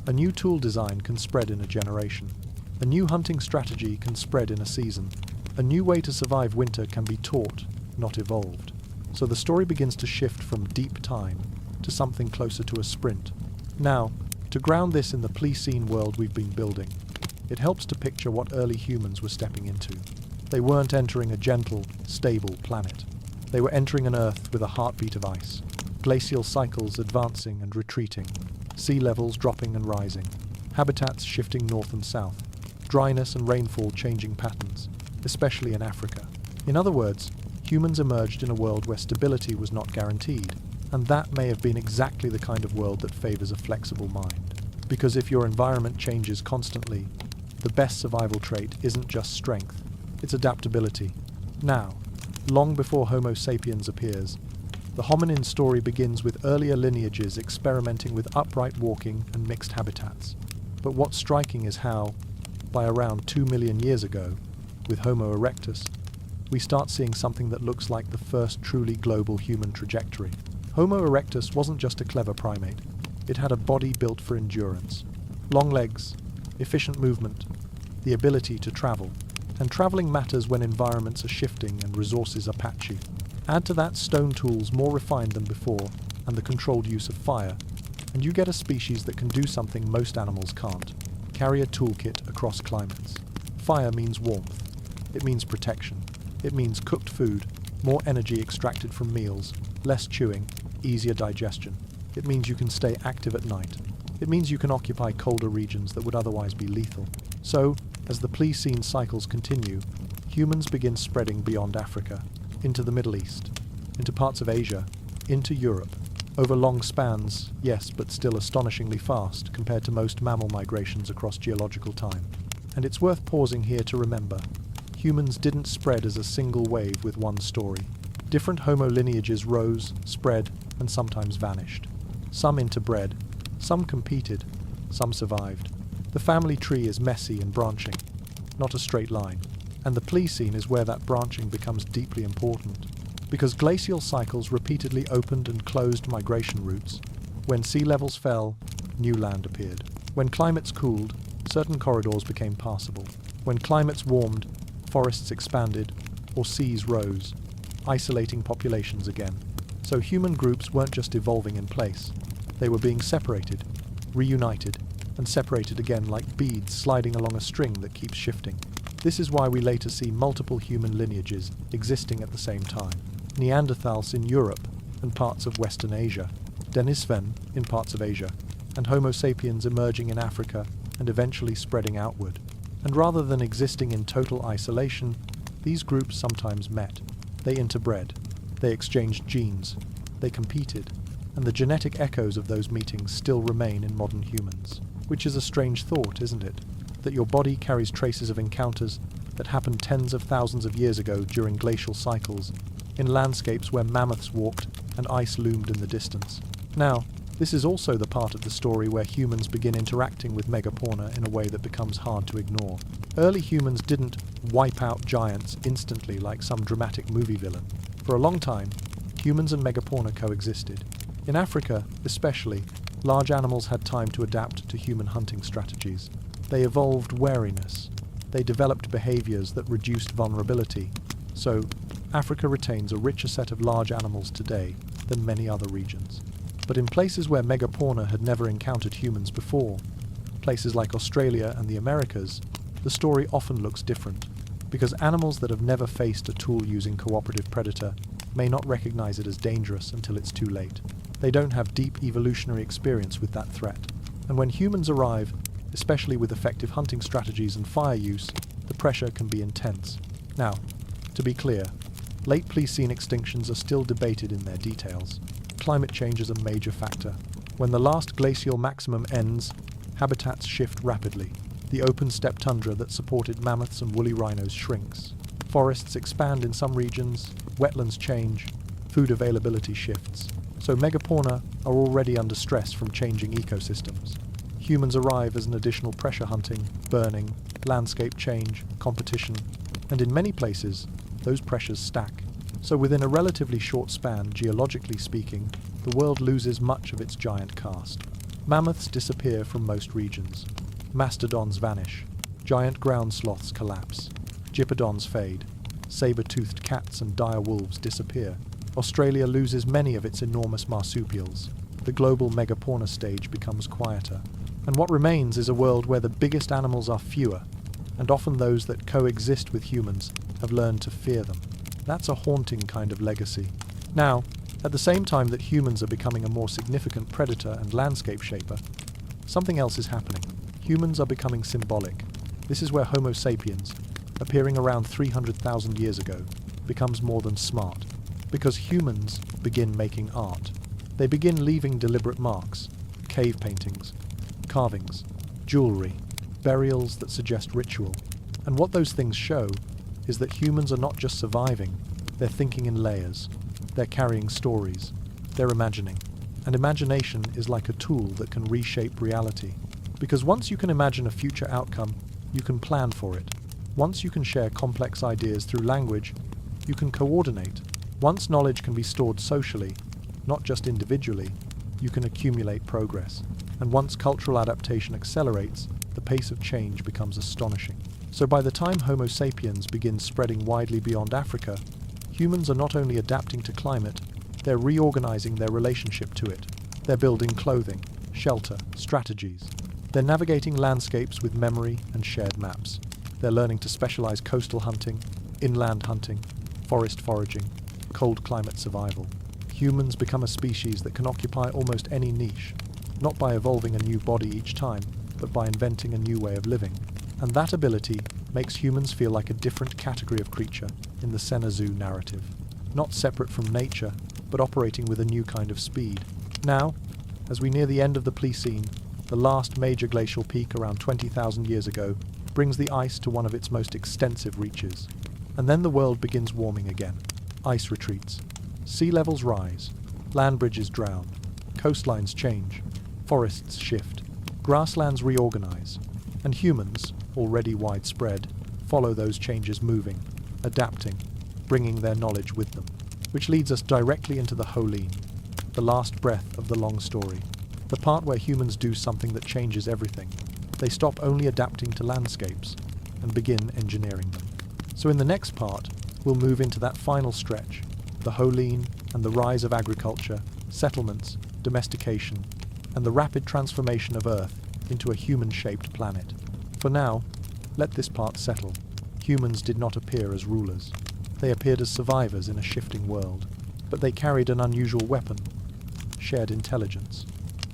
A new tool design can spread in a generation. A new hunting strategy can spread in a season. A new way to survive winter can be taught, not evolved. So the story begins to shift from deep time to something closer to a sprint. Now, to ground this in the Pleistocene world we've been building, it helps to picture what early humans were stepping into. They weren't entering a gentle, stable planet. They were entering an Earth with a heartbeat of ice, glacial cycles advancing and retreating, sea levels dropping and rising, habitats shifting north and south, dryness and rainfall changing patterns, especially in Africa. In other words, humans emerged in a world where stability was not guaranteed, and that may have been exactly the kind of world that favors a flexible mind. Because if your environment changes constantly, the best survival trait isn't just strength, it's adaptability. Now, long before Homo sapiens appears, the hominin story begins with earlier lineages experimenting with upright walking and mixed habitats. But what's striking is how, by around 2 million years ago, with Homo erectus, we start seeing something that looks like the first truly global human trajectory. Homo erectus wasn't just a clever primate. It had a body built for endurance. Long legs, efficient movement, the ability to travel. And traveling matters when environments are shifting and resources are patchy. Add to that stone tools more refined than before, and the controlled use of fire, and you get a species that can do something most animals can't. Carry a toolkit across climates. Fire means warmth. It means protection. It means cooked food, more energy extracted from meals, less chewing, easier digestion. It means you can stay active at night. It means you can occupy colder regions that would otherwise be lethal. So, as the Pleistocene cycles continue, humans begin spreading beyond Africa, into the Middle East, into parts of Asia, into Europe, over long spans, yes, but still astonishingly fast compared to most mammal migrations across geological time. And it's worth pausing here to remember, humans didn't spread as a single wave with one story. Different Homo lineages rose, spread, and sometimes vanished. Some interbred, some competed, some survived. The family tree is messy and branching, not a straight line. And the Pleistocene is where that branching becomes deeply important. Because glacial cycles repeatedly opened and closed migration routes. When sea levels fell, new land appeared. When climates cooled, certain corridors became passable. When climates warmed, forests expanded, or seas rose, isolating populations again. So human groups weren't just evolving in place. They were being separated, reunited, and separated again like beads sliding along a string that keeps shifting. This is why we later see multiple human lineages existing at the same time. Neanderthals in Europe and parts of Western Asia, Denisven in parts of Asia, and Homo sapiens emerging in Africa and eventually spreading outward. And rather than existing in total isolation, these groups sometimes met. They interbred, they exchanged genes, they competed, and the genetic echoes of those meetings still remain in modern humans. Which is a strange thought, isn't it? That your body carries traces of encounters that happened tens of thousands of years ago during glacial cycles, in landscapes where mammoths walked and ice loomed in the distance. Now, this is also the part of the story where humans begin interacting with megafauna in a way that becomes hard to ignore. Early humans didn't wipe out giants instantly like some dramatic movie villain. For a long time, humans and megafauna coexisted. In Africa, especially, large animals had time to adapt to human hunting strategies. They evolved wariness. They developed behaviors that reduced vulnerability. So, Africa retains a richer set of large animals today than many other regions. But in places where megafauna had never encountered humans before, places like Australia and the Americas, the story often looks different, because animals that have never faced a tool-using cooperative predator may not recognize it as dangerous until it's too late. They don't have deep evolutionary experience with that threat. And when humans arrive, especially with effective hunting strategies and fire use, the pressure can be intense. Now, to be clear, late Pleistocene extinctions are still debated in their details. Climate change is a major factor. When the last glacial maximum ends, habitats shift rapidly. The open steppe tundra that supported mammoths and woolly rhinos shrinks. Forests expand in some regions, wetlands change, food availability shifts. So megafauna are already under stress from changing ecosystems. Humans arrive as an additional pressure hunting, burning, landscape change, competition, and in many places, those pressures stack. So within a relatively short span, geologically speaking, the world loses much of its giant cast. Mammoths disappear from most regions. Mastodons vanish. Giant ground sloths collapse. Gypodons fade. Saber-toothed cats and dire wolves disappear. Australia loses many of its enormous marsupials. The global megafauna stage becomes quieter. And what remains is a world where the biggest animals are fewer, and often those that coexist with humans have learned to fear them. That's a haunting kind of legacy. Now, at the same time that humans are becoming a more significant predator and landscape shaper, something else is happening. Humans are becoming symbolic. This is where Homo sapiens, appearing around 300,000 years ago, becomes more than smart. Because humans begin making art. They begin leaving deliberate marks, cave paintings, carvings, jewelry, burials that suggest ritual. And what those things show is that humans are not just surviving, they're thinking in layers. They're carrying stories. They're imagining. And imagination is like a tool that can reshape reality. Because once you can imagine a future outcome, you can plan for it. Once you can share complex ideas through language, you can coordinate. Once knowledge can be stored socially, not just individually, you can accumulate progress. And once cultural adaptation accelerates, the pace of change becomes astonishing. So by the time Homo sapiens begins spreading widely beyond Africa, humans are not only adapting to climate, they're reorganizing their relationship to it. They're building clothing, shelter, strategies. They're navigating landscapes with memory and shared maps. They're learning to specialize coastal hunting, inland hunting, forest foraging, cold climate survival. Humans become a species that can occupy almost any niche, not by evolving a new body each time, but by inventing a new way of living. And that ability makes humans feel like a different category of creature in the Senna Zoo narrative. Not separate from nature, but operating with a new kind of speed. Now, as we near the end of the Pleistocene, the last major glacial peak around 20,000 years ago brings the ice to one of its most extensive reaches. And then the world begins warming again. Ice retreats. Sea levels rise. Land bridges drown. Coastlines change. Forests shift. Grasslands reorganize. And humans, already widespread, follow those changes moving, adapting, bringing their knowledge with them. Which leads us directly into the Holene, the last breath of the long story. The part where humans do something that changes everything. They stop only adapting to landscapes and begin engineering them. So in the next part, we'll move into that final stretch, the Holene and the rise of agriculture, settlements, domestication, and the rapid transformation of Earth into a human-shaped planet. For now, let this part settle. Humans did not appear as rulers. They appeared as survivors in a shifting world. But they carried an unusual weapon: shared intelligence.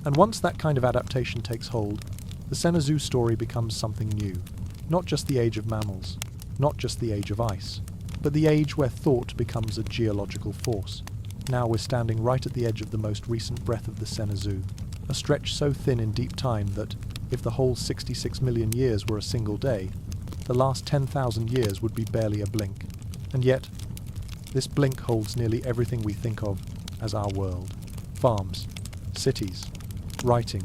And once that kind of adaptation takes hold, the Xanadu story becomes something new. Not just the Age of Mammals, not just the Age of Ice, but the age where thought becomes a geological force. Now we're standing right at the edge of the most recent breath of the Xanadu, a stretch so thin in deep time that, if the whole 66 million years were a single day, the last 10,000 years would be barely a blink. And yet, this blink holds nearly everything we think of as our world. Farms, cities, writing,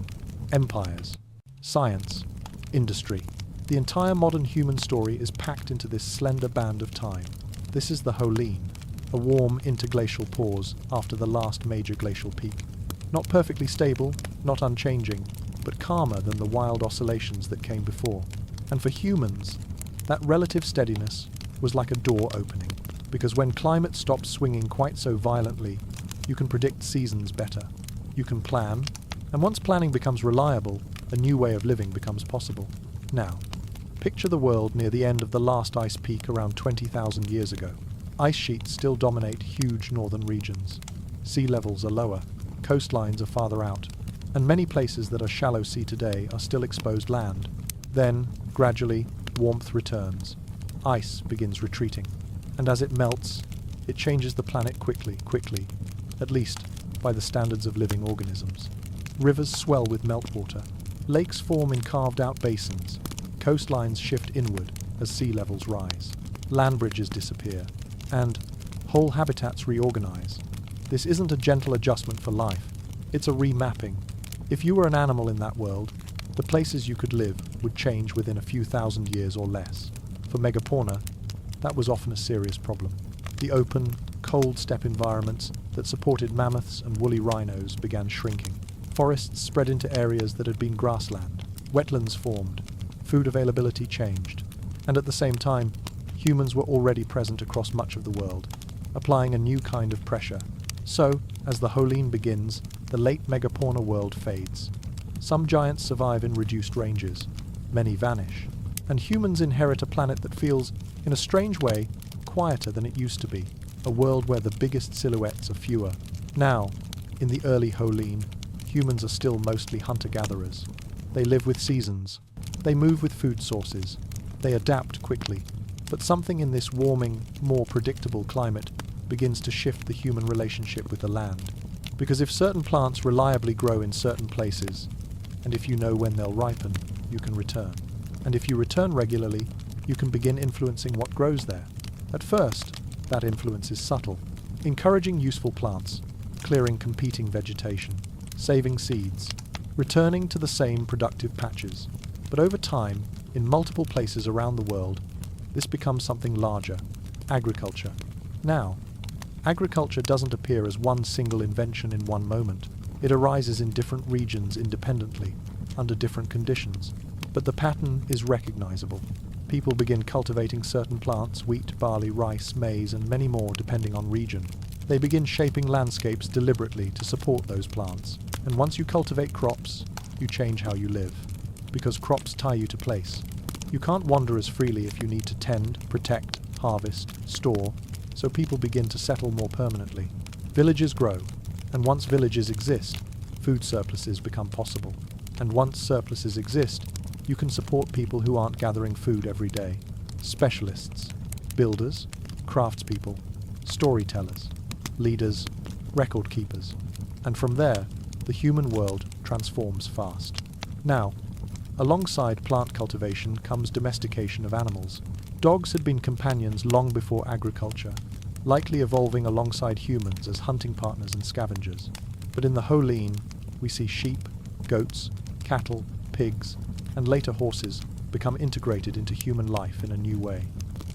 empires, science, industry. The entire modern human story is packed into this slender band of time. This is the Holene, a warm interglacial pause after the last major glacial peak. Not perfectly stable, not unchanging, but calmer than the wild oscillations that came before. And for humans, that relative steadiness was like a door opening, because when climate stops swinging quite so violently, you can predict seasons better. You can plan, and once planning becomes reliable, a new way of living becomes possible. Now, picture the world near the end of the last ice peak around 20,000 years ago. Ice sheets still dominate huge northern regions. Sea levels are lower, coastlines are farther out, and many places that are shallow sea today are still exposed land. Then, gradually, warmth returns. Ice begins retreating, and as it melts, it changes the planet quickly, at least by the standards of living organisms. Rivers swell with meltwater, lakes form in carved-out basins, coastlines shift inward as sea levels rise, land bridges disappear, and whole habitats reorganize. This isn't a gentle adjustment for life, it's a remapping. If you were an animal in that world, the places you could live would change within a few thousand years or less. For megafauna, that was often a serious problem. The open, cold steppe environments that supported mammoths and woolly rhinos began shrinking. Forests spread into areas that had been grassland. Wetlands formed. Food availability changed. And at the same time, humans were already present across much of the world, applying a new kind of pressure. So, as the Holene begins, the late megafauna world fades. Some giants survive in reduced ranges. Many vanish. And humans inherit a planet that feels, in a strange way, quieter than it used to be. A world where the biggest silhouettes are fewer. Now, in the early Holene, humans are still mostly hunter-gatherers. They live with seasons. They move with food sources. They adapt quickly. But something in this warming, more predictable climate begins to shift the human relationship with the land. Because if certain plants reliably grow in certain places, and if you know when they'll ripen, you can return. And if you return regularly, you can begin influencing what grows there. At first, that influence is subtle, encouraging useful plants, clearing competing vegetation, saving seeds, returning to the same productive patches. But over time, in multiple places around the world, this becomes something larger: agriculture. Now, agriculture doesn't appear as one single invention in one moment. It arises in different regions independently, under different conditions. But the pattern is recognizable. People begin cultivating certain plants: wheat, barley, rice, maize, and many more depending on region. They begin shaping landscapes deliberately to support those plants. And once you cultivate crops, you change how you live. Because crops tie you to place. You can't wander as freely if you need to tend, protect, harvest, store, so people begin to settle more permanently. Villages grow, and once villages exist, food surpluses become possible. And once surpluses exist, you can support people who aren't gathering food every day. Specialists, builders, craftspeople, storytellers, leaders, record keepers. And from there, the human world transforms fast. Now, alongside plant cultivation comes domestication of animals. Dogs had been companions long before agriculture, likely evolving alongside humans as hunting partners and scavengers. But in the Holene, we see sheep, goats, cattle, pigs, and later horses become integrated into human life in a new way.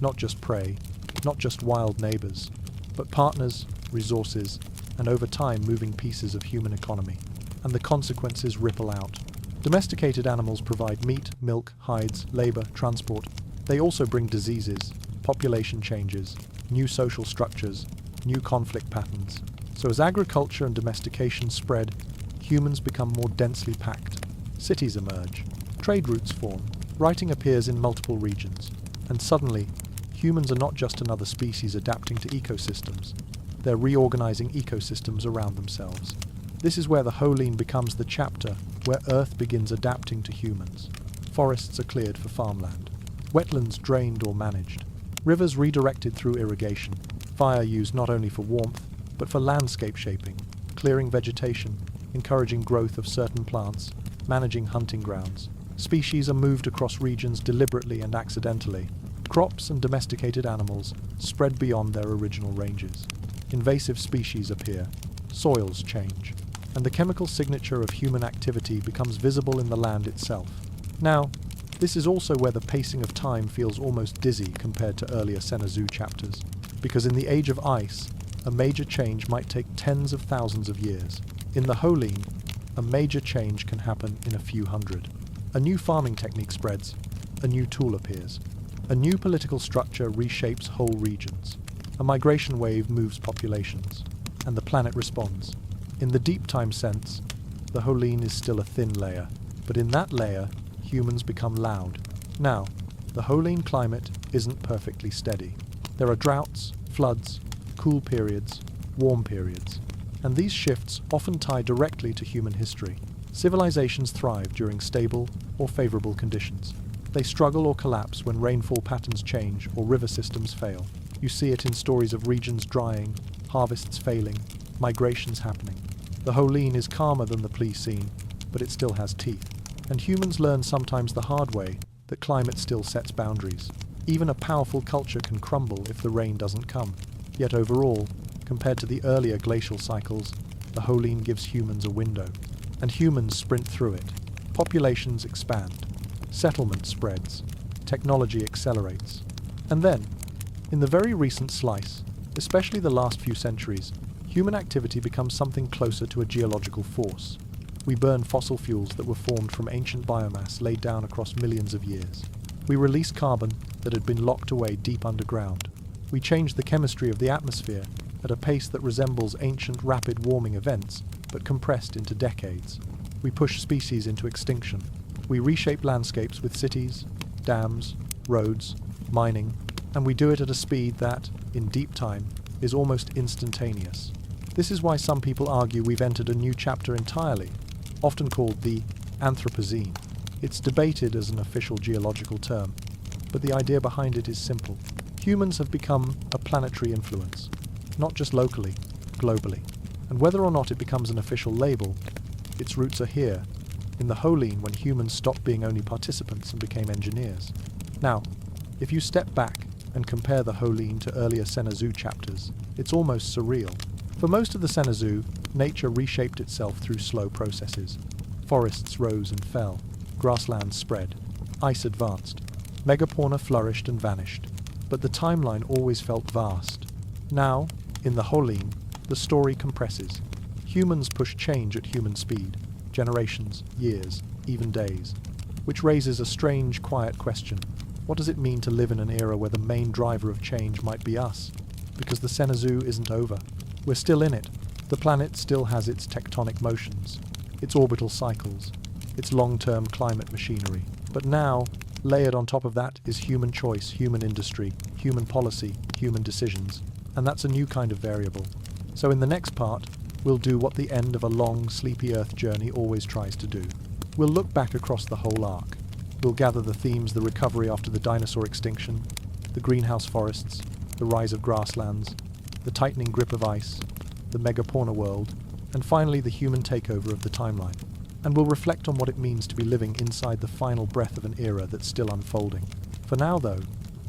Not just prey, not just wild neighbors, but partners, resources, and over time moving pieces of human economy. And the consequences ripple out. Domesticated animals provide meat, milk, hides, labor, transport. They also bring diseases, population changes, new social structures, new conflict patterns. So as agriculture and domestication spread, humans become more densely packed. Cities emerge. Trade routes form. Writing appears in multiple regions. And suddenly, humans are not just another species adapting to ecosystems. They're reorganizing ecosystems around themselves. This is where the Holocene becomes the chapter where Earth begins adapting to humans. Forests are cleared for farmland. Wetlands drained or managed. Rivers redirected through irrigation. Fire used not only for warmth, but for landscape shaping, clearing vegetation, encouraging growth of certain plants, managing hunting grounds. Species are moved across regions deliberately and accidentally. Crops and domesticated animals spread beyond their original ranges. Invasive species appear. Soils change. And the chemical signature of human activity becomes visible in the land itself. Now, this is also where the pacing of time feels almost dizzy compared to earlier Cenozoic chapters, because in the Age of Ice, a major change might take tens of thousands of years. In the Holocene, a major change can happen in a few hundred. A new farming technique spreads, a new tool appears. A new political structure reshapes whole regions. A migration wave moves populations, and the planet responds. In the deep time sense, the Holocene is still a thin layer, but in that layer, humans become loud. Now, the Holocene climate isn't perfectly steady. There are droughts, floods, cool periods, warm periods, and these shifts often tie directly to human history. Civilizations thrive during stable or favorable conditions. They struggle or collapse when rainfall patterns change or river systems fail. You see it in stories of regions drying, harvests failing, migrations happening. The Holocene is calmer than the Pleistocene, but it still has teeth. And humans learn sometimes the hard way that climate still sets boundaries. Even a powerful culture can crumble if the rain doesn't come. Yet overall, compared to the earlier glacial cycles, the Holocene gives humans a window. And humans sprint through it. Populations expand. Settlement spreads. Technology accelerates. And then, in the very recent slice, especially the last few centuries, human activity becomes something closer to a geological force. We burn fossil fuels that were formed from ancient biomass laid down across millions of years. We release carbon that had been locked away deep underground. We change the chemistry of the atmosphere at a pace that resembles ancient rapid warming events, but compressed into decades. We push species into extinction. We reshape landscapes with cities, dams, roads, mining, and we do it at a speed that, in deep time, is almost instantaneous. This is why some people argue we've entered a new chapter entirely, often called the Anthropocene. It's debated as an official geological term, but the idea behind it is simple. Humans have become a planetary influence, not just locally, globally. And whether or not it becomes an official label, its roots are here, in the Holocene, when humans stopped being only participants and became engineers. Now, if you step back and compare the Holocene to earlier Cenozoic chapters, it's almost surreal. For most of the Cenozoic, nature reshaped itself through slow processes. Forests rose and fell, grasslands spread, ice advanced, megafauna flourished and vanished. But the timeline always felt vast. Now, in the Holocene, the story compresses. Humans push change at human speed, generations, years, even days, which raises a strange, quiet question. What does it mean to live in an era where the main driver of change might be us? Because the Cenozoic isn't over. We're still in it. The planet still has its tectonic motions, its orbital cycles, its long-term climate machinery. But now, layered on top of that is human choice, human industry, human policy, human decisions. And that's a new kind of variable. So in the next part, we'll do what the end of a long, sleepy Earth journey always tries to do. We'll look back across the whole arc. We'll gather the themes: the recovery after the dinosaur extinction, the greenhouse forests, the rise of grasslands, the tightening grip of ice, the megafauna world, and finally the human takeover of the timeline. And we'll reflect on what it means to be living inside the final breath of an era that's still unfolding. For now, though,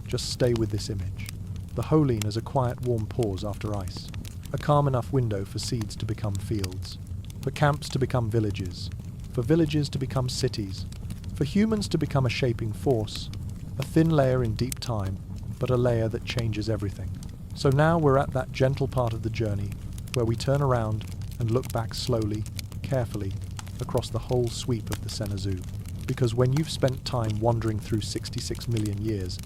just stay with this image. The Holocene is a quiet, warm pause after ice, a calm enough window for seeds to become fields, for camps to become villages, for villages to become cities, for humans to become a shaping force, a thin layer in deep time, but a layer that changes everything. So now we're at that gentle part of the journey where we turn around and look back slowly, carefully, across the whole sweep of the Cenozoic. Because when you've spent time wandering through 66 million years,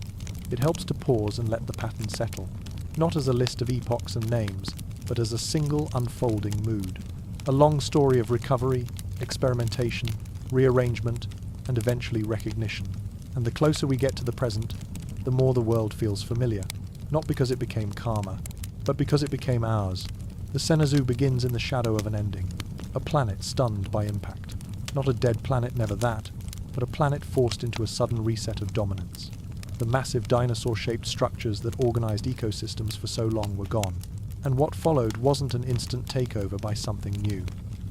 it helps to pause and let the pattern settle, not as a list of epochs and names, but as a single unfolding mood. A long story of recovery, experimentation, rearrangement, and eventually recognition. And the closer we get to the present, the more the world feels familiar. Not because it became calmer, but because it became ours. The Senezu begins in the shadow of an ending, a planet stunned by impact. Not a dead planet, never that, but a planet forced into a sudden reset of dominance. The massive dinosaur-shaped structures that organized ecosystems for so long were gone. And what followed wasn't an instant takeover by something new.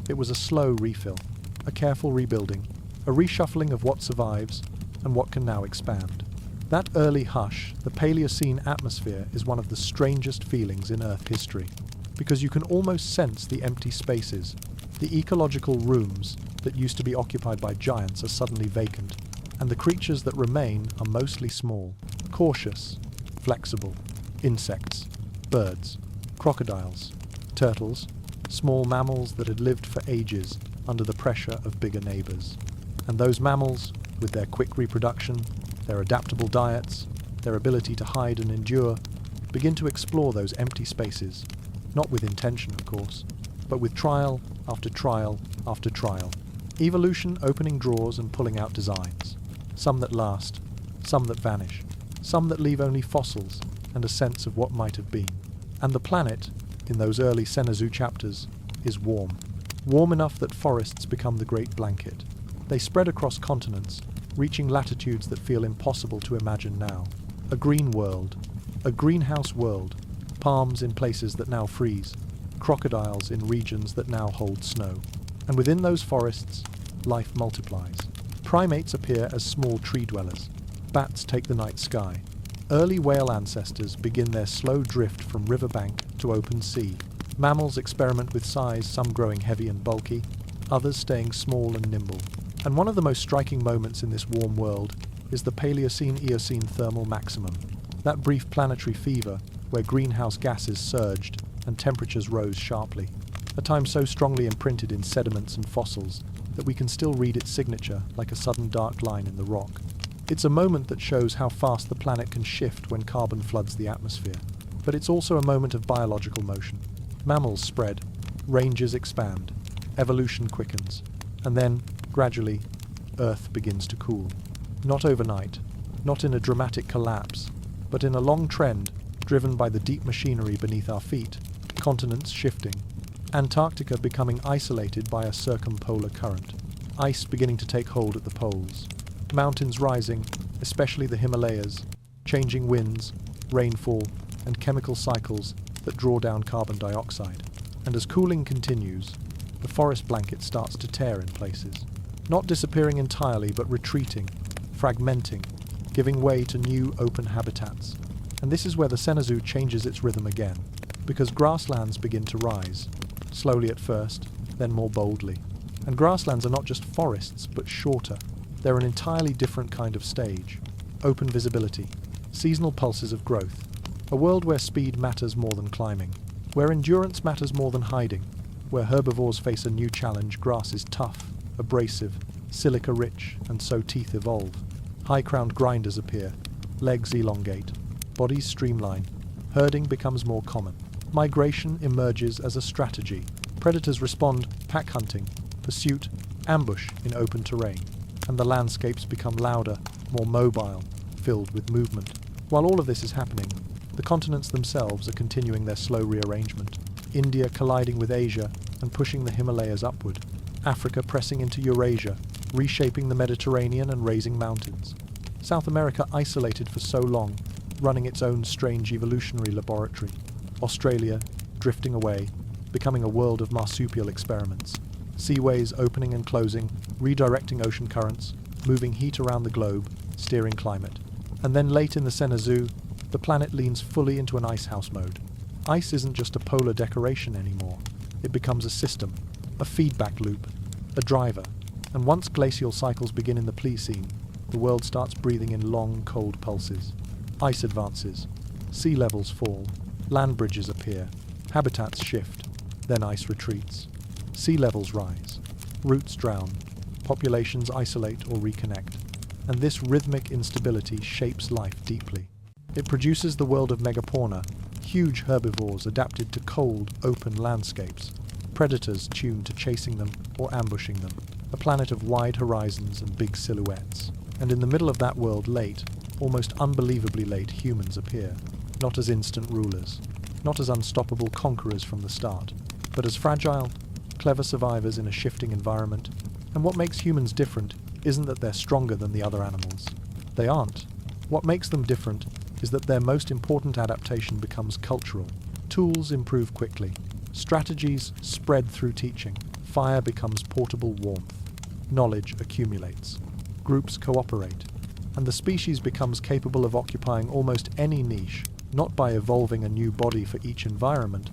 It was a slow refill, a careful rebuilding, a reshuffling of what survives and what can now expand. That early hush, the Paleocene atmosphere, is one of the strangest feelings in Earth history, because you can almost sense the empty spaces. The ecological rooms that used to be occupied by giants are suddenly vacant, and the creatures that remain are mostly small, cautious, flexible. Insects, birds, crocodiles, turtles, small mammals that had lived for ages under the pressure of bigger neighbors. And those mammals, with their quick reproduction, their adaptable diets, their ability to hide and endure, begin to explore those empty spaces, not with intention, of course, but with trial after trial after trial. Evolution opening drawers and pulling out designs. Some that last, some that vanish, some that leave only fossils and a sense of what might have been. And the planet, in those early Senezu chapters, is warm. Warm enough that forests become the great blanket. They spread across continents, reaching latitudes that feel impossible to imagine now. A green world, a greenhouse world, palms in places that now freeze, crocodiles in regions that now hold snow. And within those forests, life multiplies. Primates appear as small tree dwellers. Bats take the night sky. Early whale ancestors begin their slow drift from riverbank to open sea. Mammals experiment with size, some growing heavy and bulky, others staying small and nimble. And one of the most striking moments in this warm world is the Paleocene-Eocene thermal maximum, that brief planetary fever where greenhouse gases surged and temperatures rose sharply, a time so strongly imprinted in sediments and fossils that we can still read its signature like a sudden dark line in the rock. It's a moment that shows how fast the planet can shift when carbon floods the atmosphere, but it's also a moment of biological motion. Mammals spread, ranges expand, evolution quickens, and then, gradually, Earth begins to cool. Not overnight, not in a dramatic collapse, but in a long trend driven by the deep machinery beneath our feet, continents shifting, Antarctica becoming isolated by a circumpolar current, ice beginning to take hold at the poles, mountains rising, especially the Himalayas, changing winds, rainfall, and chemical cycles that draw down carbon dioxide. And as cooling continues, the forest blanket starts to tear in places, not disappearing entirely but retreating, fragmenting, giving way to new open habitats. And this is where the Senezu changes its rhythm again, because grasslands begin to rise, slowly at first, then more boldly. And grasslands are not just forests, but shorter. They're an entirely different kind of stage. Open visibility, seasonal pulses of growth, a world where speed matters more than climbing, where endurance matters more than hiding, where herbivores face a new challenge. Grass is tough, abrasive, silica-rich, and so teeth evolve. High-crowned grinders appear, legs elongate, bodies streamline, herding becomes more common. Migration emerges as a strategy. Predators respond, pack hunting, pursuit, ambush in open terrain. And the landscapes become louder, more mobile, filled with movement. While all of this is happening, the continents themselves are continuing their slow rearrangement. India colliding with Asia and pushing the Himalayas upward. Africa pressing into Eurasia, reshaping the Mediterranean and raising mountains. South America isolated for so long, running its own strange evolutionary laboratory. Australia drifting away, becoming a world of marsupial experiments. Seaways opening and closing, redirecting ocean currents, moving heat around the globe, steering climate. And then late in the Senezu, the planet leans fully into an icehouse mode. Ice isn't just a polar decoration anymore. It becomes a system, a feedback loop, a driver. And once glacial cycles begin in the Pliocene, the world starts breathing in long, cold pulses. Ice advances, sea levels fall, land bridges appear, habitats shift, then ice retreats. Sea levels rise, roots drown, populations isolate or reconnect, and this rhythmic instability shapes life deeply. It produces the world of megafauna, huge herbivores adapted to cold, open landscapes, predators tuned to chasing them or ambushing them, a planet of wide horizons and big silhouettes. And in the middle of that world, late, almost unbelievably late, humans appear, not as instant rulers, not as unstoppable conquerors from the start, but as fragile, clever survivors in a shifting environment. And what makes humans different isn't that they're stronger than the other animals. They aren't. What makes them different is that their most important adaptation becomes cultural. Tools improve quickly. Strategies spread through teaching. Fire becomes portable warmth. Knowledge accumulates. Groups cooperate. And the species becomes capable of occupying almost any niche, not by evolving a new body for each environment,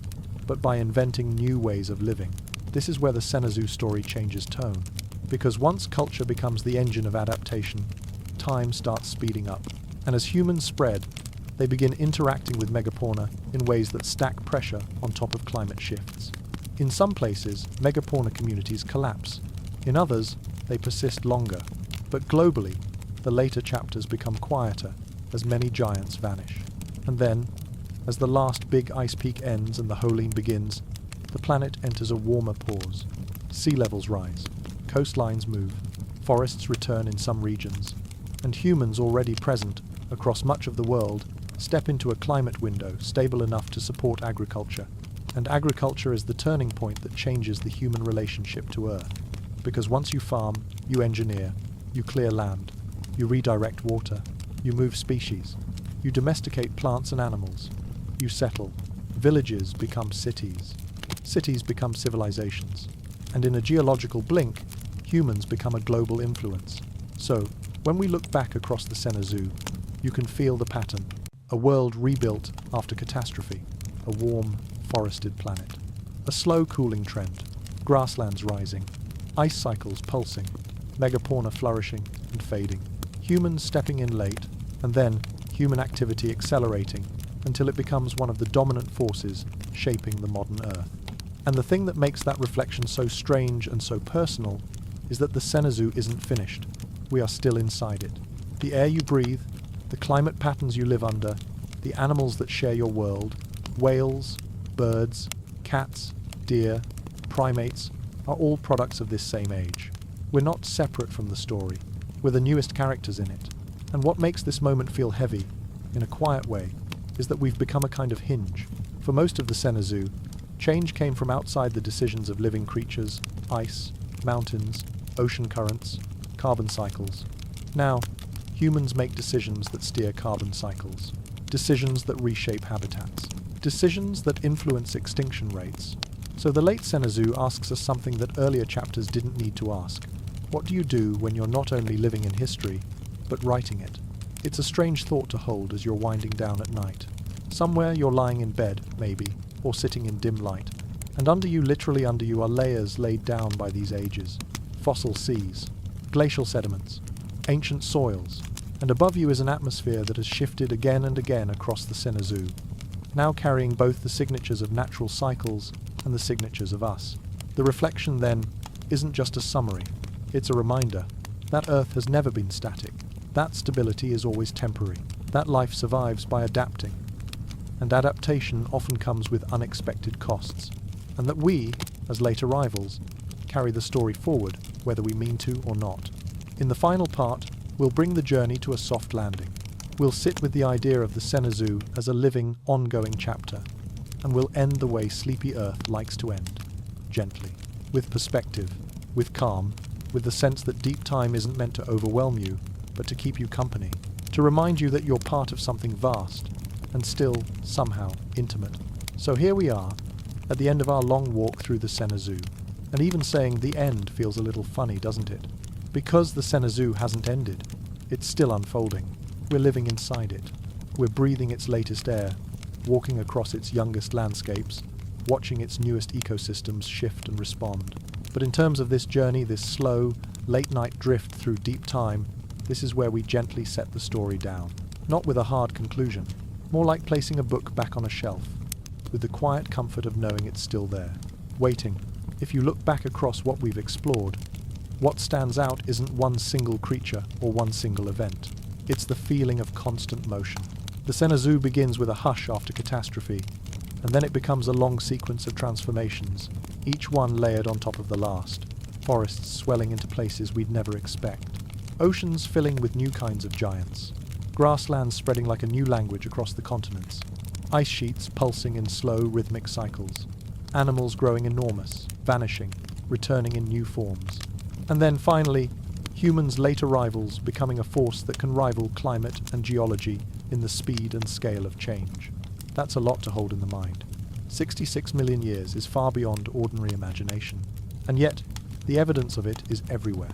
but by inventing new ways of living. This is where the Senazoo story changes tone. Because once culture becomes the engine of adaptation, time starts speeding up. And as humans spread, they begin interacting with megafauna in ways that stack pressure on top of climate shifts. In some places, megafauna communities collapse. In others, they persist longer. But globally, the later chapters become quieter as many giants vanish. And then, as the last big ice peak ends and the Holene begins, the planet enters a warmer pause. Sea levels rise, coastlines move, forests return in some regions, and humans already present across much of the world step into a climate window stable enough to support agriculture. And agriculture is the turning point that changes the human relationship to Earth. Because once you farm, you engineer, you clear land, you redirect water, you move species, you domesticate plants and animals, you settle. Villages become cities. Cities become civilizations. And in a geological blink, humans become a global influence. So, when we look back across the Senazoo, you can feel the pattern. A world rebuilt after catastrophe. A warm, forested planet. A slow cooling trend. Grasslands rising. Ice cycles pulsing. Megafauna flourishing and fading. Humans stepping in late, and then human activity accelerating until it becomes one of the dominant forces shaping the modern Earth. And the thing that makes that reflection so strange and so personal is that the Senazoo isn't finished. We are still inside it. The air you breathe, the climate patterns you live under, the animals that share your world, whales, birds, cats, deer, primates, are all products of this same age. We're not separate from the story. We're the newest characters in it. And what makes this moment feel heavy, in a quiet way, is that we've become a kind of hinge. For most of the Senazoo, change came from outside the decisions of living creatures, ice, mountains, ocean currents, carbon cycles. Now, humans make decisions that steer carbon cycles, decisions that reshape habitats, decisions that influence extinction rates. So the late Senazoo asks us something that earlier chapters didn't need to ask. What do you do when you're not only living in history, but writing it? It's a strange thought to hold as you're winding down at night. Somewhere you're lying in bed, maybe, or sitting in dim light, and literally under you are layers laid down by these ages. Fossil seas, glacial sediments, ancient soils, and above you is an atmosphere that has shifted again and again across the Senazoo, now carrying both the signatures of natural cycles and the signatures of us. The reflection, then, isn't just a summary, it's a reminder that Earth has never been static, that stability is always temporary, that life survives by adapting, and adaptation often comes with unexpected costs, and that we, as late arrivals, carry the story forward, whether we mean to or not. In the final part, we'll bring the journey to a soft landing. We'll sit with the idea of the Senazoo as a living, ongoing chapter, and we'll end the way Sleepy Earth likes to end, gently, with perspective, with calm, with the sense that deep time isn't meant to overwhelm you, but to keep you company, to remind you that you're part of something vast, and still, somehow, intimate. So here we are, at the end of our long walk through the Senazoo, and even saying the end feels a little funny, doesn't it? Because the Senazoo hasn't ended, it's still unfolding. We're living inside it. We're breathing its latest air, walking across its youngest landscapes, watching its newest ecosystems shift and respond. But in terms of this journey, this slow, late-night drift through deep time, this is where we gently set the story down. Not with a hard conclusion, more like placing a book back on a shelf, with the quiet comfort of knowing it's still there, waiting. If you look back across what we've explored, what stands out isn't one single creature or one single event. It's the feeling of constant motion. The Senazoo begins with a hush after catastrophe, and then it becomes a long sequence of transformations, each one layered on top of the last. forests swelling into places we'd never expect, oceans filling with new kinds of giants, grasslands spreading like a new language across the continents, ice sheets pulsing in slow, rhythmic cycles, animals growing enormous, vanishing, returning in new forms. And then finally, humans' late arrivals becoming a force that can rival climate and geology in the speed and scale of change. That's a lot to hold in the mind. 66 million years is far beyond ordinary imagination. And yet, the evidence of it is everywhere.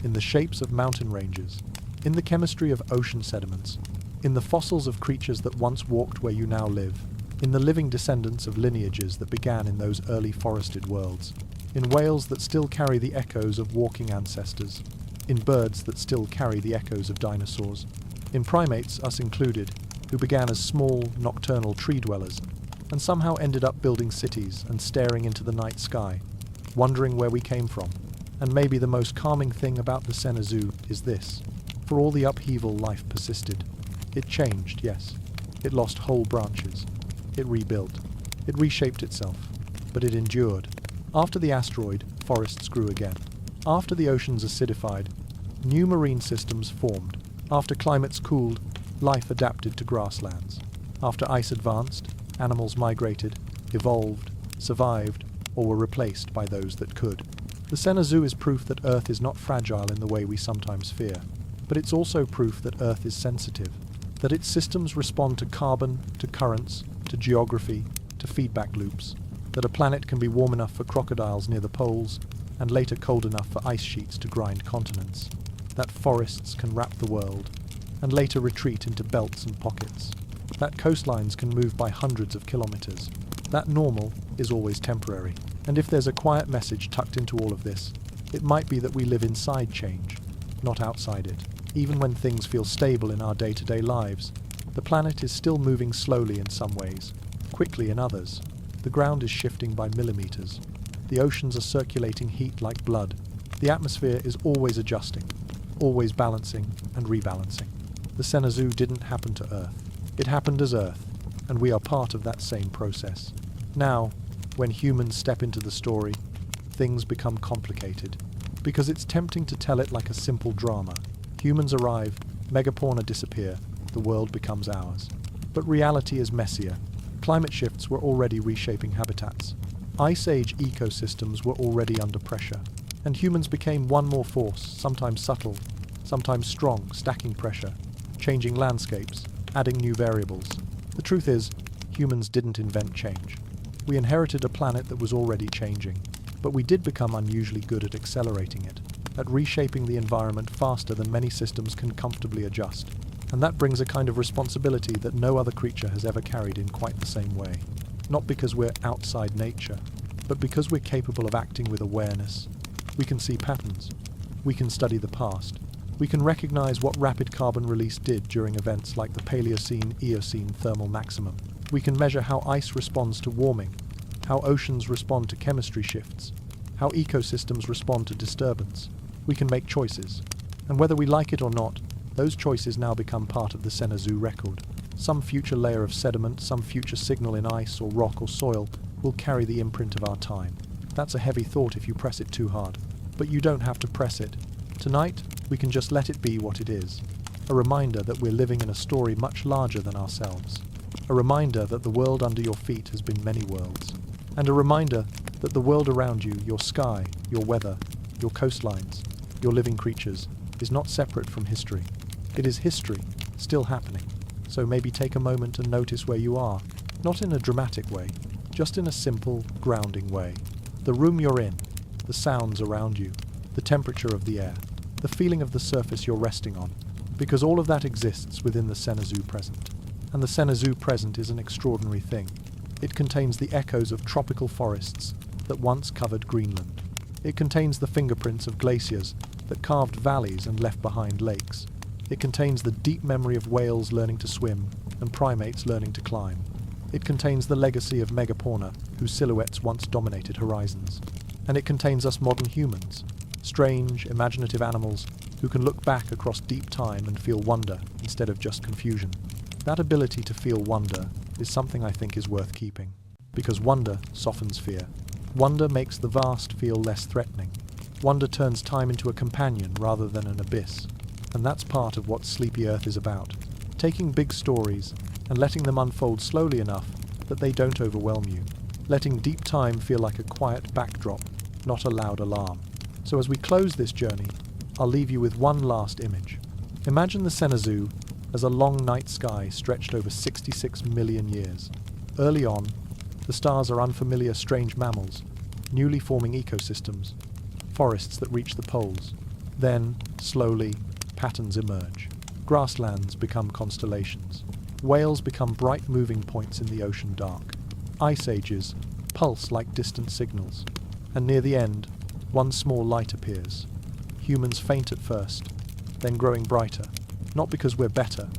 In the shapes of mountain ranges, in the chemistry of ocean sediments, in the fossils of creatures that once walked where you now live, in the living descendants of lineages that began in those early forested worlds, in whales that still carry the echoes of walking ancestors, in birds that still carry the echoes of dinosaurs, in primates, us included, who began as small, nocturnal tree dwellers, and somehow ended up building cities and staring into the night sky, wondering where we came from. And maybe the most calming thing about the Sena Zoo is this. For all the upheaval, life persisted. It changed, yes. It lost whole branches. It rebuilt. It reshaped itself. But it endured. After the asteroid, forests grew again. After the oceans acidified, new marine systems formed. After climates cooled, life adapted to grasslands. After ice advanced, animals migrated, evolved, survived, or were replaced by those that could. The Sena Zoo is proof that Earth is not fragile in the way we sometimes fear, but it's also proof that Earth is sensitive, that its systems respond to carbon, to currents, to geography, to feedback loops, that a planet can be warm enough for crocodiles near the poles, and later cold enough for ice sheets to grind continents, that forests can wrap the world, and later retreat into belts and pockets, that coastlines can move by hundreds of kilometers, that normal is always temporary. And if there's a quiet message tucked into all of this, it might be that we live inside change, not outside it. Even when things feel stable in our day-to-day lives, the planet is still moving slowly in some ways, quickly in others. The ground is shifting by millimeters. The oceans are circulating heat like blood. The atmosphere is always adjusting, always balancing and rebalancing. The Sena Zoo didn't happen to Earth. It happened as Earth, and we are part of that same process. Now, when humans step into the story, things become complicated, because it's tempting to tell it like a simple drama. Humans arrive, megafauna disappear, the world becomes ours. But reality is messier. Climate shifts were already reshaping habitats. Ice Age ecosystems were already under pressure. And humans became one more force, sometimes subtle, sometimes strong, stacking pressure, changing landscapes, adding new variables. The truth is, humans didn't invent change. We inherited a planet that was already changing, but we did become unusually good at accelerating it, at reshaping the environment faster than many systems can comfortably adjust. And that brings a kind of responsibility that no other creature has ever carried in quite the same way. Not because we're outside nature, but because we're capable of acting with awareness. We can see patterns. We can study the past. We can recognize what rapid carbon release did during events like the Paleocene-Eocene thermal maximum. We can measure how ice responds to warming, how oceans respond to chemistry shifts, how ecosystems respond to disturbance. We can make choices. And whether we like it or not, those choices now become part of the Sena Zoo record. Some future layer of sediment, some future signal in ice or rock or soil will carry the imprint of our time. That's a heavy thought if you press it too hard. But you don't have to press it. Tonight, we can just let it be what it is. A reminder that we're living in a story much larger than ourselves. A reminder that the world under your feet has been many worlds. And a reminder that the world around you, your sky, your weather, your coastlines, your living creatures, is not separate from history. It is history, still happening. So maybe take a moment and notice where you are, not in a dramatic way, just in a simple, grounding way. The room you're in, the sounds around you, the temperature of the air, the feeling of the surface you're resting on, because all of that exists within the Sena Zoo present. And the Sena Zoo present is an extraordinary thing. It contains the echoes of tropical forests that once covered Greenland. It contains the fingerprints of glaciers that carved valleys and left behind lakes. It contains the deep memory of whales learning to swim and primates learning to climb. It contains the legacy of megafauna whose silhouettes once dominated horizons. And it contains us modern humans, strange, imaginative animals who can look back across deep time and feel wonder instead of just confusion. That ability to feel wonder is something I think is worth keeping, because wonder softens fear. Wonder makes the vast feel less threatening. Wonder turns time into a companion rather than an abyss. And that's part of what Sleepy Earth is about. Taking big stories and letting them unfold slowly enough that they don't overwhelm you. Letting deep time feel like a quiet backdrop, not a loud alarm. So as we close this journey, I'll leave you with one last image. Imagine the Xanadu as a long night sky stretched over 66 million years. Early on, the stars are unfamiliar strange mammals, newly forming ecosystems, forests that reach the poles. Then, slowly, patterns emerge. Grasslands become constellations. Whales become bright moving points in the ocean dark. Ice ages pulse like distant signals. And near the end, one small light appears. Humans faint at first, then growing brighter. Not because we're better,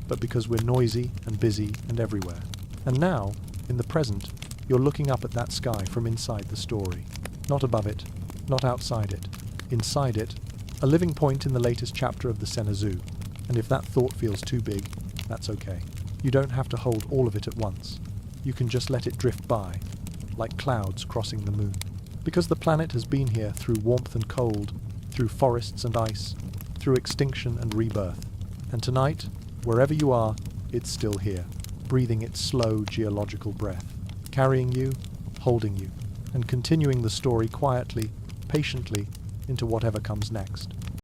but because we're noisy and busy and everywhere. And now, in the present, you're looking up at that sky from inside the story. Not above it, not outside it. Inside it, a living point in the latest chapter of the Xanadu. And if that thought feels too big, that's okay. You don't have to hold all of it at once. You can just let it drift by, like clouds crossing the moon. Because the planet has been here through warmth and cold, through forests and ice, through extinction and rebirth. And tonight, wherever you are, it's still here, breathing its slow geological breath, carrying you, holding you, and continuing the story quietly, patiently, into whatever comes next.